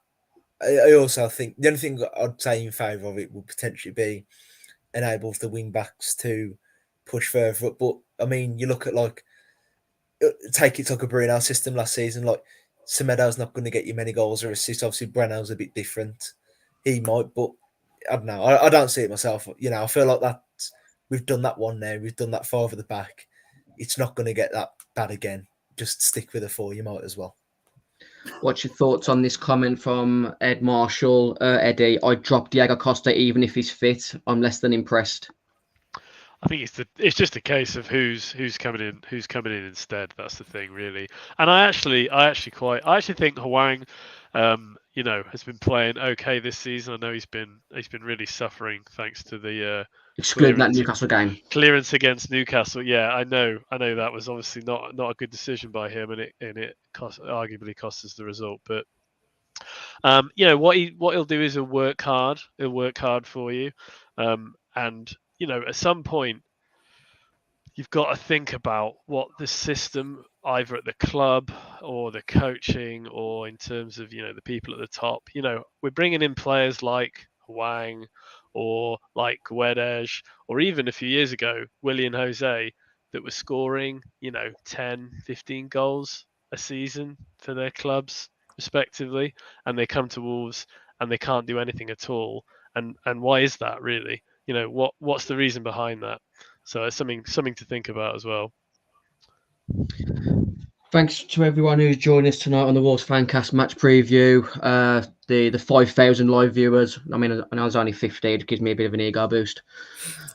I also think the only thing I'd say in favour of it would potentially be enable the wing backs to push further up. But I mean, you look at take it like a Bruno system last season. Like Semedo's not going to get you many goals or assists. Obviously, Breno's a bit different. He might, but I don't know. I don't see it myself. I feel like that we've done that one now. We've done that 5 at the back. It's not going to get that bad again. Just stick with a 4. You might as well. What's your thoughts on this comment from Ed Marshall? Eddie, I dropped Diego Costa even if he's fit. I'm less than impressed. I think it's just a case of who's coming in instead. That's the thing, really. And I actually think Hwang, has been playing okay this season. I know he's been really suffering thanks to the excluding that Newcastle game. Clearance against Newcastle. Yeah, I know that was obviously not a good decision by him, and it arguably cost us the result. But what he'll do is he'll work hard. He'll work hard for you, and at some point, you've got to think about what the system, either at the club or the coaching or in terms of, the people at the top. We're bringing in players like Hwang or like Guedes, or even a few years ago, Willian Jose, that were scoring, 10, 15 goals a season for their clubs, respectively. And they come to Wolves and they can't do anything at all. And why is that, really? What's the reason behind that? So it's something to think about as well. Thanks to everyone who's joined us tonight on the Wolves Fancast match preview. The 5,000 live viewers. I mean, I know there's only 50. It gives me a bit of an ego boost.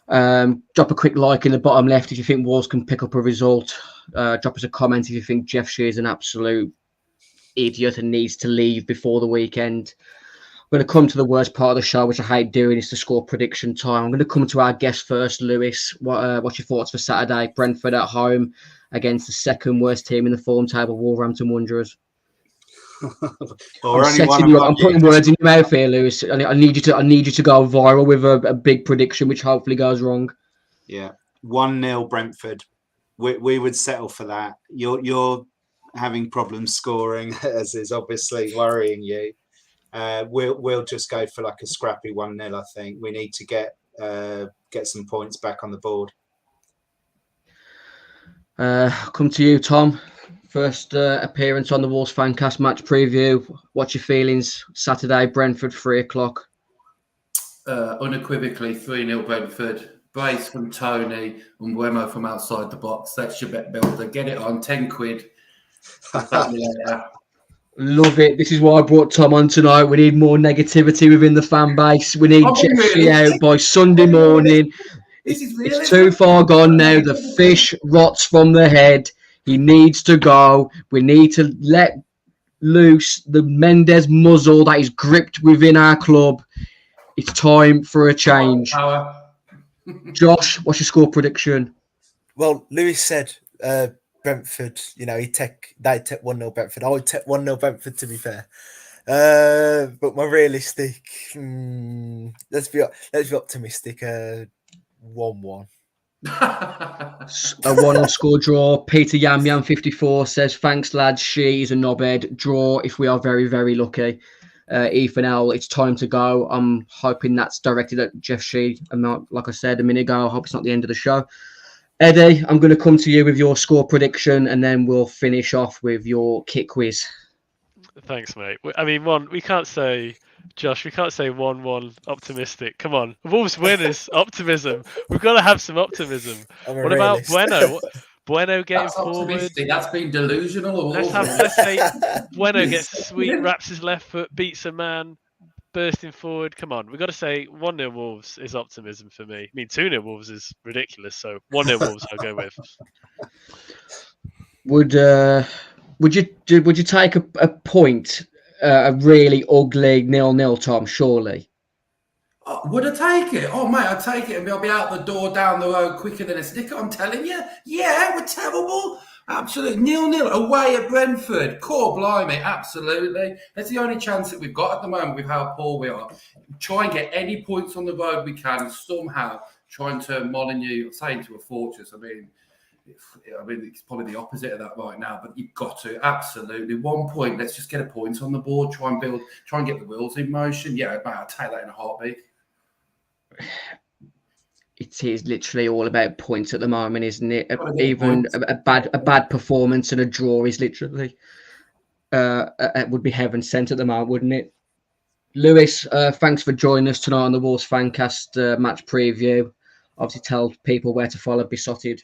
Drop a quick like in the bottom left if you think Wolves can pick up a result. Drop us a comment if you think Jeff Shea is an absolute idiot and needs to leave before the weekend. I'm going to come to the worst part of the show, which I hate doing, is the score prediction time. I'm going to come to our guest first, Lewis. What's your thoughts for Saturday? Brentford at home against the second worst team in the form table, Wolverhampton Wanderers. I'm putting words in your mouth here, Lewis. I need you to go viral with a big prediction, which hopefully goes wrong. Yeah, 1-0 Brentford. We would settle for that. You're having problems scoring, as is obviously worrying you. We'll just go for like a scrappy 1-0. I think we need to get some points back on the board. Come to you, Tom. First appearance on the Wolves Fancast match preview. What's your feelings? Saturday, Brentford, 3:00. Unequivocally 3-0 Brentford. Brace from Tony and Wemo from outside the box. That's your bet builder. Get it on, 10 quid. Love it. This is why I brought Tom on tonight. We need more negativity within the fan base. We need Jeffrey out by Sunday morning. It's too far gone now. The fish rots from the head. He needs to go. We need to let loose the Mendes muzzle that is gripped within our club. It's time for a change. Josh, what's your score prediction? Well, Lewis said Brentford, they take 1-0 Brentford. I would take 1-0 Brentford, to be fair. But my realistic, let's be optimistic. 1-1. A 1-0 score draw. Peter Yam Yam 54 says, thanks lads, she's a knobhead. Draw if we are very, very lucky. Ethan L, it's time to go. I'm hoping that's directed at Jeff Shea. Like I said a minute ago, I hope it's not the end of the show. Eddie, I'm going to come to you with your score prediction and then we'll finish off with your kit quiz. Thanks, mate. I mean, we can't say 1-1 optimistic. Come on. Wolves winners, optimism. We've got to have some optimism. What about Bueno? Bueno getting forward. That's been delusional. Let's say Bueno gets sweet, wraps his left foot, beats a man, bursting forward. Come on. We've got to say 1-0 Wolves is optimism for me. I mean, 2-0 Wolves is ridiculous. So 1-0 Wolves I'll go with. Would you take a point, a really ugly 0-0, Tom, surely? Oh, would I take it? Oh, mate, I'd take it and I'll be out the door down the road quicker than a sticker. I'm telling you. Yeah, we're terrible. Absolutely. 0-0 away at Brentford. Core blimey, absolutely. That's the only chance that we've got at the moment with how poor we are. Try and get any points on the road we can and somehow try and turn Molineux, say, into a fortress. I mean, it's probably the opposite of that right now, but you've got to absolutely 1 point. Let's just get a point on the board. Try and get the wheels in motion. Yeah, mate, I'll take that in a heartbeat. It is literally all about points at the moment, isn't it? Even a bad performance and a draw is literally it would be heaven sent at the moment, wouldn't it? Lewis, thanks for joining us tonight on the Wolves Fancast match preview. Obviously, tell people where to follow Besotted.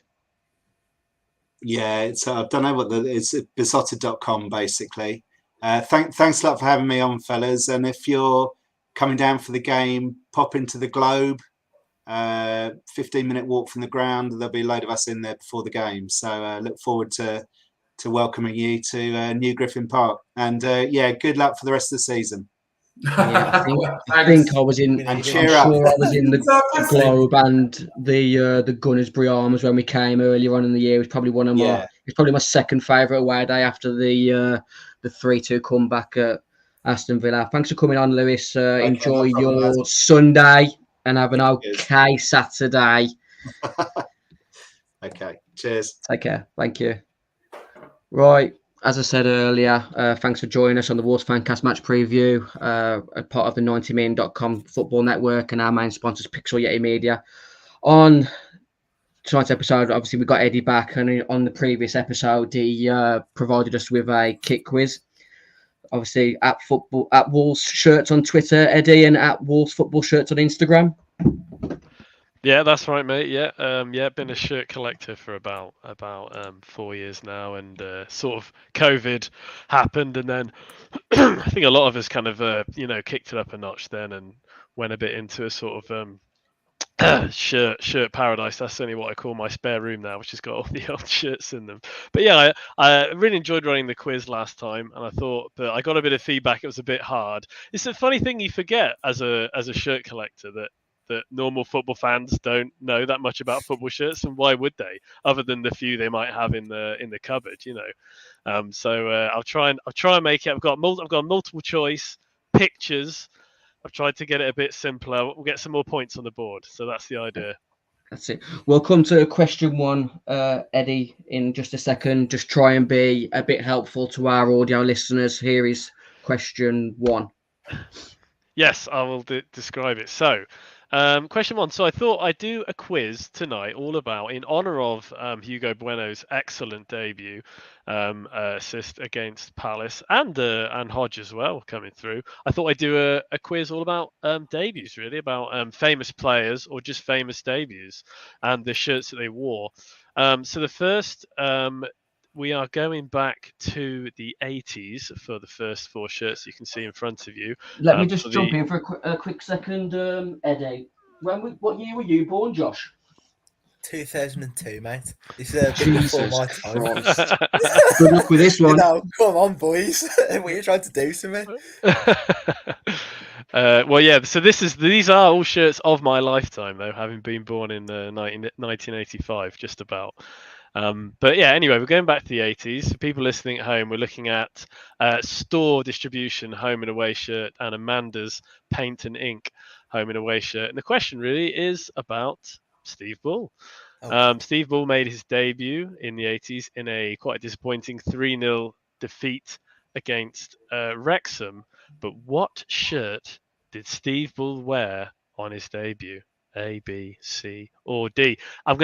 Yeah, it's I don't know what it's besotted.com basically. Thanks a lot for having me on, fellas. And if you're coming down for the game, pop into the Globe. 15-minute walk from the ground. There'll be a load of us in there before the game. So look forward to welcoming you to New Griffin Park. And good luck for the rest of the season. Yeah, I think I was in. And I'm cheer sure up. I was in the Globe and the Gunnersbury Arms when we came earlier on in the year. It was probably one of my. It's probably my second favourite away day after the 3-2 comeback at Aston Villa. Thanks for coming on, Lewis. Enjoy your Sunday and have an okay Saturday. Okay, cheers. Take care. Thank you. Right. As I said earlier, thanks for joining us on the Wolves Fancast match preview, a part of the 90min.com football network and our main sponsors, Pixel Yeti Media. On tonight's episode, obviously, we got Eddy back, and on the previous episode, he provided us with a kit quiz. Obviously, at Wolves Shirts on Twitter, Eddy, and at Wolves Football Shirts on Instagram. Yeah, that's right, mate. Yeah, been a shirt collector for about 4 years now, and sort of COVID happened, and then I think a lot of us kind of kicked it up a notch then, and went a bit into a sort of shirt paradise. That's certainly what I call my spare room now, which has got all the old shirts in them. But yeah, I really enjoyed running the quiz last time, and I thought that I got a bit of feedback. It was a bit hard. It's a funny thing you forget as a shirt collector that normal football fans don't know that much about football shirts, and why would they, other than the few they might have in the cupboard, So I'll try and make it. I've got multiple choice pictures. I've tried to get it a bit simpler. We'll get some more points on the board, so that's the idea. That's it. We'll come to question one, Eddy, in just a second. Just try and be a bit helpful to our audio listeners. Here is question one. Yes, I will describe it. So, question one. So I thought I'd do a quiz tonight all about, in honour of Hugo Bueno's excellent debut assist against Palace, and Hodge as well coming through. I thought I'd do a quiz all about debuts, really, about famous players or just famous debuts and the shirts that they wore. So the first, we are going back to the 80s for the first four shirts you can see in front of you. Let me just jump in for a quick second, Eddy. What year were you born, Josh? 2002, mate. This is a bit before my time. Good luck with this one. Come on, boys. What are you trying to do to me? Well, yeah. So these are all shirts of my lifetime, though, having been born in 1985, just about. But yeah, anyway, we're going back to the 80s. For people listening at home, we're looking at store distribution home and away shirt and Amanda's paint and ink home and away shirt. And the question really is about Steve Bull. Steve Bull made his debut in the 80s in a quite disappointing 3-0 defeat against Wrexham. But what shirt did Steve Bull wear on his debut? A, B, C, or D. You're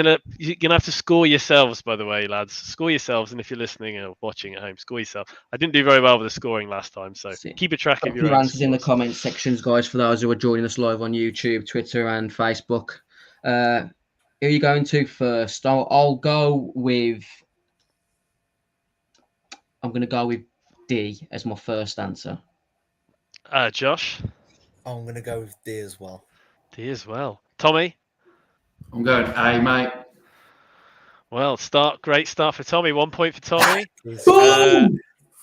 gonna have to score yourselves, by the way, lads. Score yourselves, and if you're listening or watching at home, score yourself. I didn't do very well with the scoring last time, so keep a track of your answers in the comments sections, guys. For those who are joining us live on YouTube, Twitter, and Facebook, who are you going to first? I'll go with. I'm going to go with D as my first answer. Josh? I'm going to go with D as well. D as well. Tommy? I'm going A, mate. Well, great start for Tommy. 1 point for Tommy.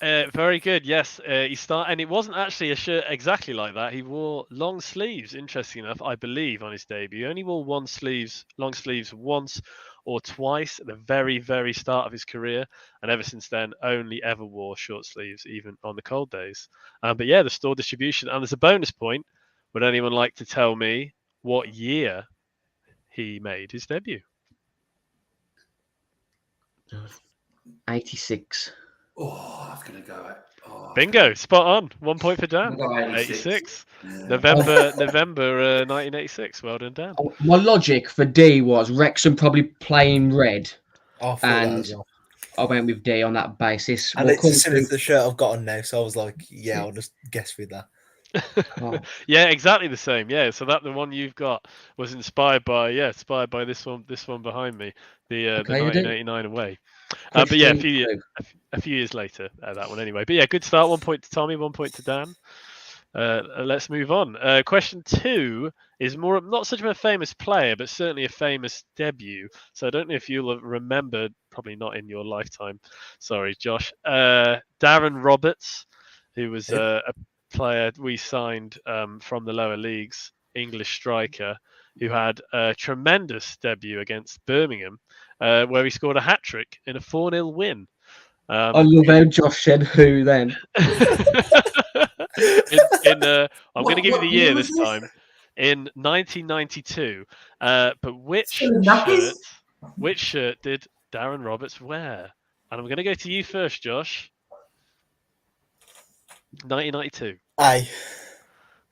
Very good. Yes, and it wasn't actually a shirt exactly like that. He wore long sleeves. Interesting enough, I believe on his debut, he only wore long sleeves once or twice at the very, very start of his career, and ever since then, only ever wore short sleeves, even on the cold days. But yeah, the store distribution, and there's a bonus point. Would anyone like to tell me what year he made his debut? 86. Oh, I was going to go at. Oh, Bingo, spot on. 1 point for Dan. I'm gonna go 86. Yeah. November 1986. Well done, Dan. My logic for D was Wrexham probably playing red, I thought that and as well. I went with D on that basis. And We'll it's come as similar to- to the shirt I've got on now, so I was like, yeah, I'll just guess with that. Oh. Yeah, exactly the same. Yeah, so that the one you've got was inspired by this one behind me, the Okay, you do. 1989 away. But yeah, Question a few years later, that one anyway. But yeah, good start. 1 point to Tommy, 1 point to Dan. Let's move on. Question 2 is not such of a famous player, but certainly a famous debut. So I don't know if you'll have remembered, probably not in your lifetime. Sorry, Josh. Darren Roberts, who was a player we signed from the lower leagues, English striker, who had a tremendous debut against Birmingham, where he scored a hat-trick in a 4-0 win. I love how Josh said who then. I'm going to give you the year was this this? time. In 1992. But which nappies? shirt did Darren Roberts wear? And I'm going to go to you first, Josh. 1992. A. He's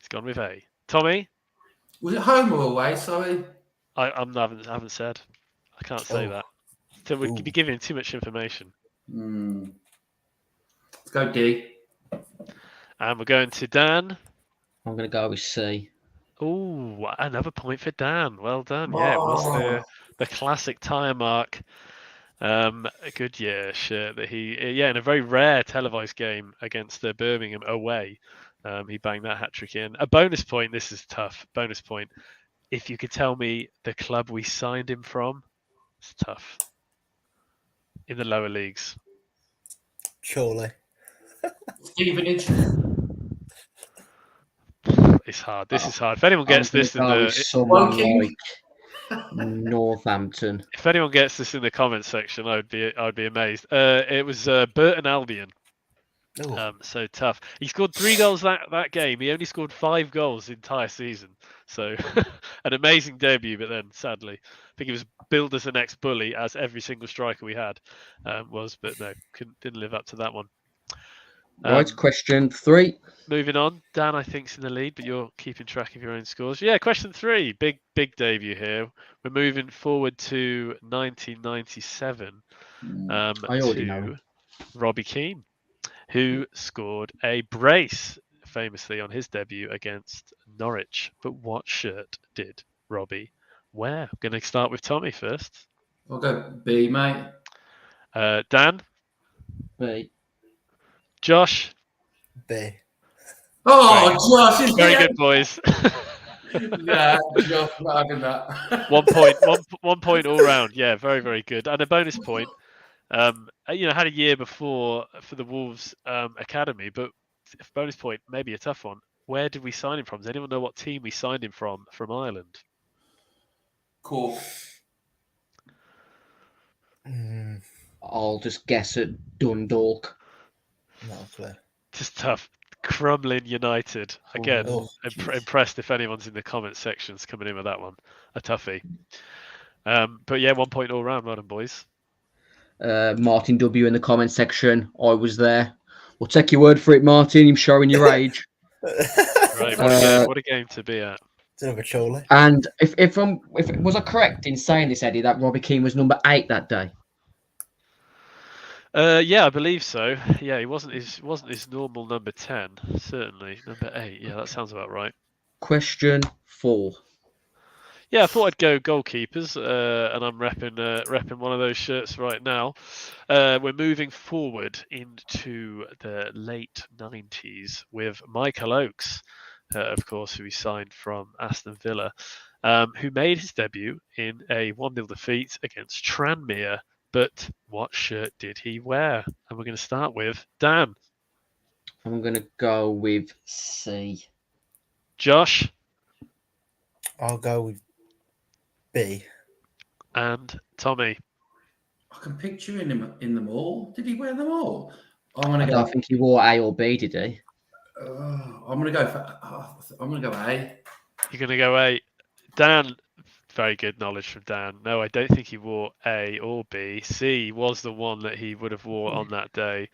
gone with A. Tommy? Was it home or away? Sorry. I haven't said. I can't say that. So we'd be giving too much information. Let's go D. And we're going to Dan. I'm going to go with C. Oh, another point for Dan. Well done. Yeah, it was the classic tyre mark Goodyear shirt that in a very rare televised game against the Birmingham away, he banged that hat-trick in. A bonus point. This is tough. Bonus point. If you could tell me the club we signed him from, it's tough. In the lower leagues. Surely. Stevenage. It's hard. This is hard. If anyone gets this in someone like Northampton. If anyone gets this in the comments section, I'd be amazed. It was Burton Albion. So tough. He scored 3 goals that game. He only scored 5 goals the entire season. So an amazing debut, but then sadly, I think he was billed as the next bully, as every single striker we had was. But no, didn't live up to that one. Right, question 3. Moving on, Dan, I think, is in the lead, but you're keeping track of your own scores. Yeah, question 3, big debut here. We're moving forward to 1997 I already know. Robbie Keane, who scored a brace famously on his debut against Norwich. But what shirt did Robbie wear? I'm going to start with Tommy first. I'll go B, mate. Dan? B. Josh? B. Oh, Josh is very good, boys. Yeah, Josh, not having that. 1 point all round. Yeah, very, very good. And a bonus point. Had a year before for the Wolves academy, but bonus point, maybe a tough one. Where did we sign him from? Does anyone know what team we signed him from Ireland? Cork. I'll just guess at Dundalk. Not a clue. Just tough. Crumlin United. Again, impressed if anyone's in the comments sections coming in with that one. A toughie. But yeah, 1 point all round. Well done, boys. Martin W in the comment section. I was there. We'll take your word for it, Martin. You're showing your age. Right, what a game to be at. Surely. And if was I correct in saying this, Eddie, that Robbie Keane was number 8 that day? Yeah, I believe so. Yeah, he wasn't his normal number 10. Certainly number 8. Yeah, that sounds about right. Question 4. Yeah, I thought I'd go goalkeepers, and I'm repping one of those shirts right now. We're moving forward into the late 90s with Michael Oakes, of course, who we signed from Aston Villa, who made his debut in a 1-0 defeat against Tranmere But what shirt did he wear? And we're going to start with Dan. I'm going to go with C. Josh. I'll go with B. And Tommy. I can picture him in them all. Did he wear them all? I'm I gonna don't go. think he wore A or B, did he? I'm gonna go for. I'm gonna go A. You're going to go A. Dan. Very good knowledge from Dan. No, I don't think he wore A or B. C was the one that he would have wore on that day.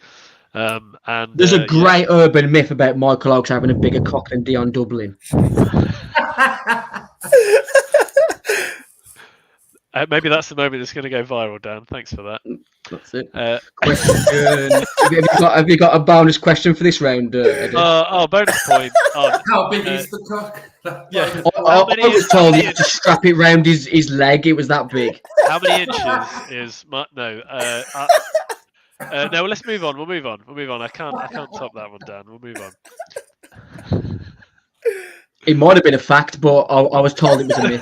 And There's a great urban myth about Michael Oakes having a bigger cock than Dion Dublin. Maybe that's the moment that's going to go viral, Dan. Thanks for that. That's it. Question. have you got a bonus question for this round, Eddie? Bonus point. How big is the cock? Yeah. I was told he had to strap it round his leg. It was that big. How many inches is no? No. Let's move on. We'll move on. I can't top that one, Dan. We'll move on. It might have been a fact, but I was told it was a myth.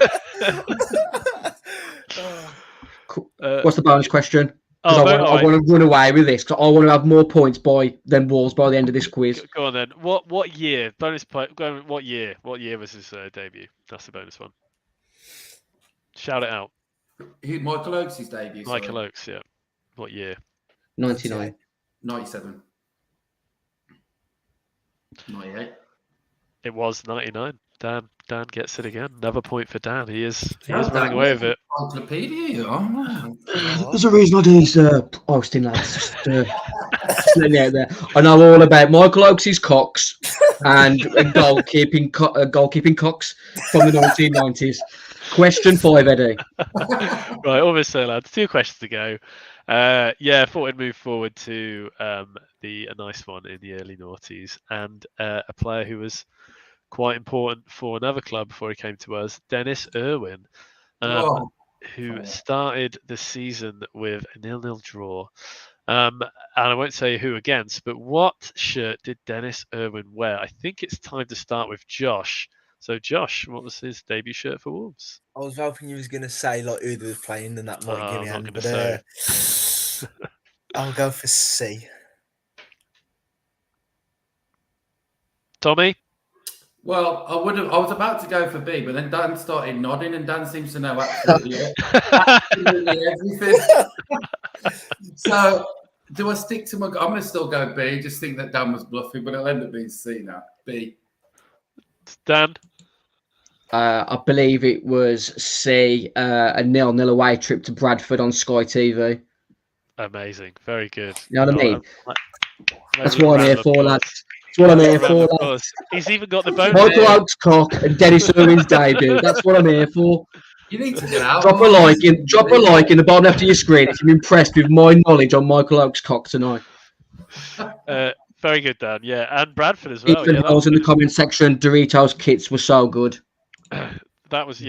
What's the bonus question? Because I want to run away with this. Because I want to have more points than Wolves by the end of this quiz. Go on then. What year? Bonus point. Go on, what year? What year was his debut? That's the bonus one. Shout it out. Michael Oakes' debut. Michael Oakes. Yeah. What year? 99. 97. 98. It was 99. Dan gets it again. Another point for Dan. He is running away with it. Encyclopedia. There's a reason I do these hosting, lads. Just let me out there. I know all about Michael Oakes' cocks and goalkeeping cocks from the 1990s. Question 5, Eddie. Right, almost so, lads. 2 questions to go. Thought we'd move forward to a nice one in the early noughties, and a player who was quite important for another club before he came to us, Dennis Irwin, who started the season with a 0-0 draw. And I won't say who against, but what shirt did Dennis Irwin wear? I think it's time to start with Josh. So, Josh, what was his debut shirt for Wolves? I was hoping you was going to say like who they was playing, and that might give me I'm hand. not But say. I'll go for C. Tommy? Well, I was about to go for B, but then Dan started nodding, and Dan seems to know absolutely everything. So, do I stick to my? I'm going to still go B. Just think that Dan was bluffing, but it'll end up being C now. B. Dan? I believe it was C. A 0-0 away trip to Bradford on Sky TV. Amazing, very good. You know what I mean? That's what I'm here for, lads. That's what I'm here for, lads. He's even got the bonus. Michael Oakes' cock and Dennis Irwin's debut. That's what I'm here for. You need to get out. Drop a like in the bottom left of your screen if you're impressed with my knowledge on Michael Oakes' cock tonight. Very good, Dan. Yeah, and Bradford as well. Ethan Hall's in the comment section. Doritos kits were so good. That was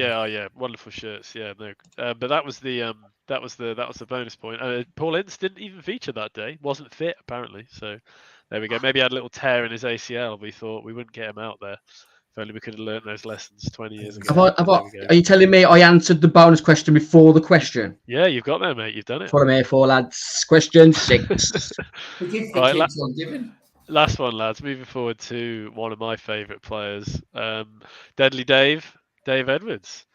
wonderful shirts. Yeah, no, but that was the bonus point. Paul Ince didn't even feature that day. Wasn't fit apparently. So there we go. Maybe he had a little tear in his ACL. We thought we wouldn't get him out there. If only we could have learned those lessons 20 years ago. Are you telling me I answered the bonus question before the question? Yeah, you've got there, mate. You've done it. That's what I'm here for, lads. Question 6. Right, last one, lads. Moving forward to one of my favourite players, Deadly Dave Edwards.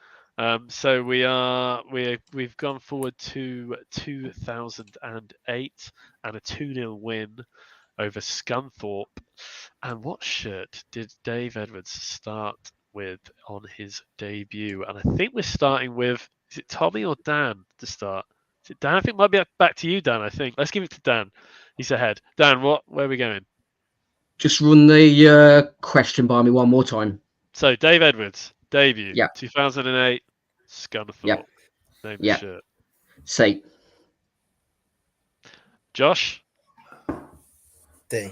So we've gone forward to 2008 and a 2-0 win over Scunthorpe. And what shirt did Dave Edwards start with on his debut? And I think we're starting with, is it Tommy or Dan to start? Is it Dan? I think it might be back to you, Dan, I think. Let's give it to Dan. He's ahead. Dan, where are we going? Just run the question by me one more time. So, Dave Edwards, debut, Yep. 2008, Scunthorpe. Yep. Name of Yep. the shirt. C. Josh? D.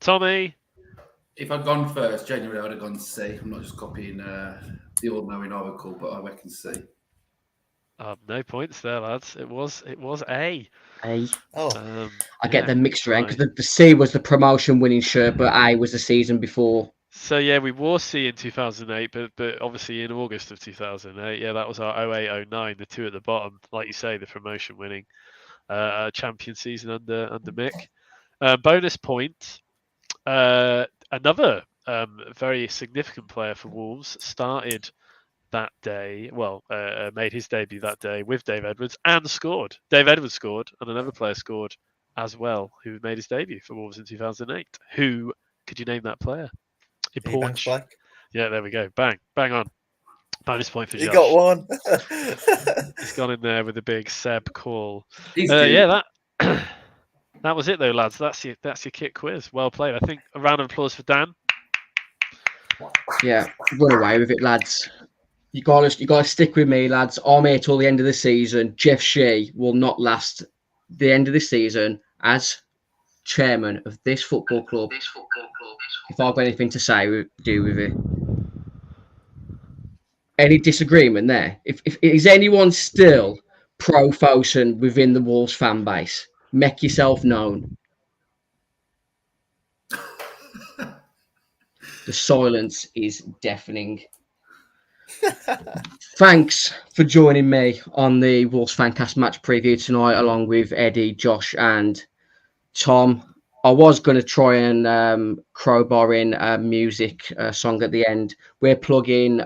Tommy? If I'd gone first, genuinely, I'd have gone C. I'm not just copying the all-knowing Oracle, but I reckon C. No points there, lads. It was A. A. Oh, I get them mixed around because the C was the promotion winning shirt, but A was the season before So yeah, we wore C in 2008, but obviously in August of 2008, yeah, that was our 08-09, the two at the bottom, like you say, the promotion winning champion season under Mick. Bonus point, another very significant player for Wolves started that day. Well, made his debut that day with Dave Edwards and scored. Dave Edwards scored, and another player scored as well, who made his debut for Wolves in 2008. Who could you name that player? In Porch. Yeah, there we go. Bang on. Bonus point for Josh. You got one. He's gone in there with a big Seb call. He's Yeah, that was it though, lads. That's your kit quiz. Well played. I think a round of applause for Dan. Yeah, run away with it, lads. You gotta stick with me, lads. I'm here till the end of the season. Jeff Shea will not last the end of the season as chairman of this football club. If I've got anything to say do with it. Any disagreement there? If is anyone still pro Fosun within the Wolves fan base, make yourself known. The silence is deafening. Thanks for joining me on the Wolves Fancast match preview tonight, along with Eddie, Josh, and Tom. I was going to try and crowbar in a music song at the end. We're plugging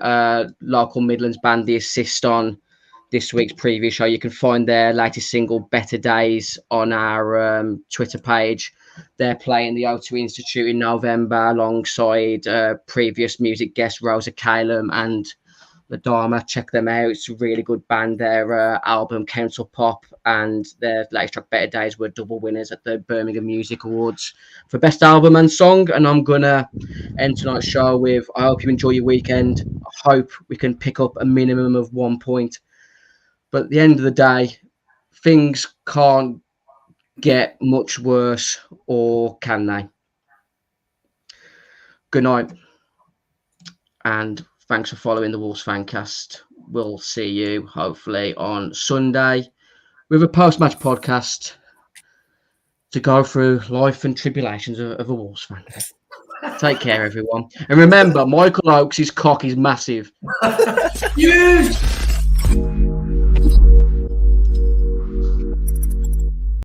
local Midlands band The Assist on this week's preview show. You can find their latest single, Better Days, on our Twitter page. They're playing the O2 Institute in November alongside previous music guests Rosa Calum and the Dharma. Check them out. It's a really good band. Their album Council Pop and their latest track Better Days were double winners at the Birmingham Music Awards for Best Album and Song. And I'm gonna end tonight's show with I hope you enjoy your weekend. I hope we can pick up a minimum of 1 point. But at the end of the day, things can't get much worse, or can they? Good night. And thanks for following the Wolves Fancast. We'll see you hopefully on Sunday with a post-match podcast to go through life and tribulations of a Wolves fan. Take care, everyone. And remember, Michael Oakes' cock is massive. Huge!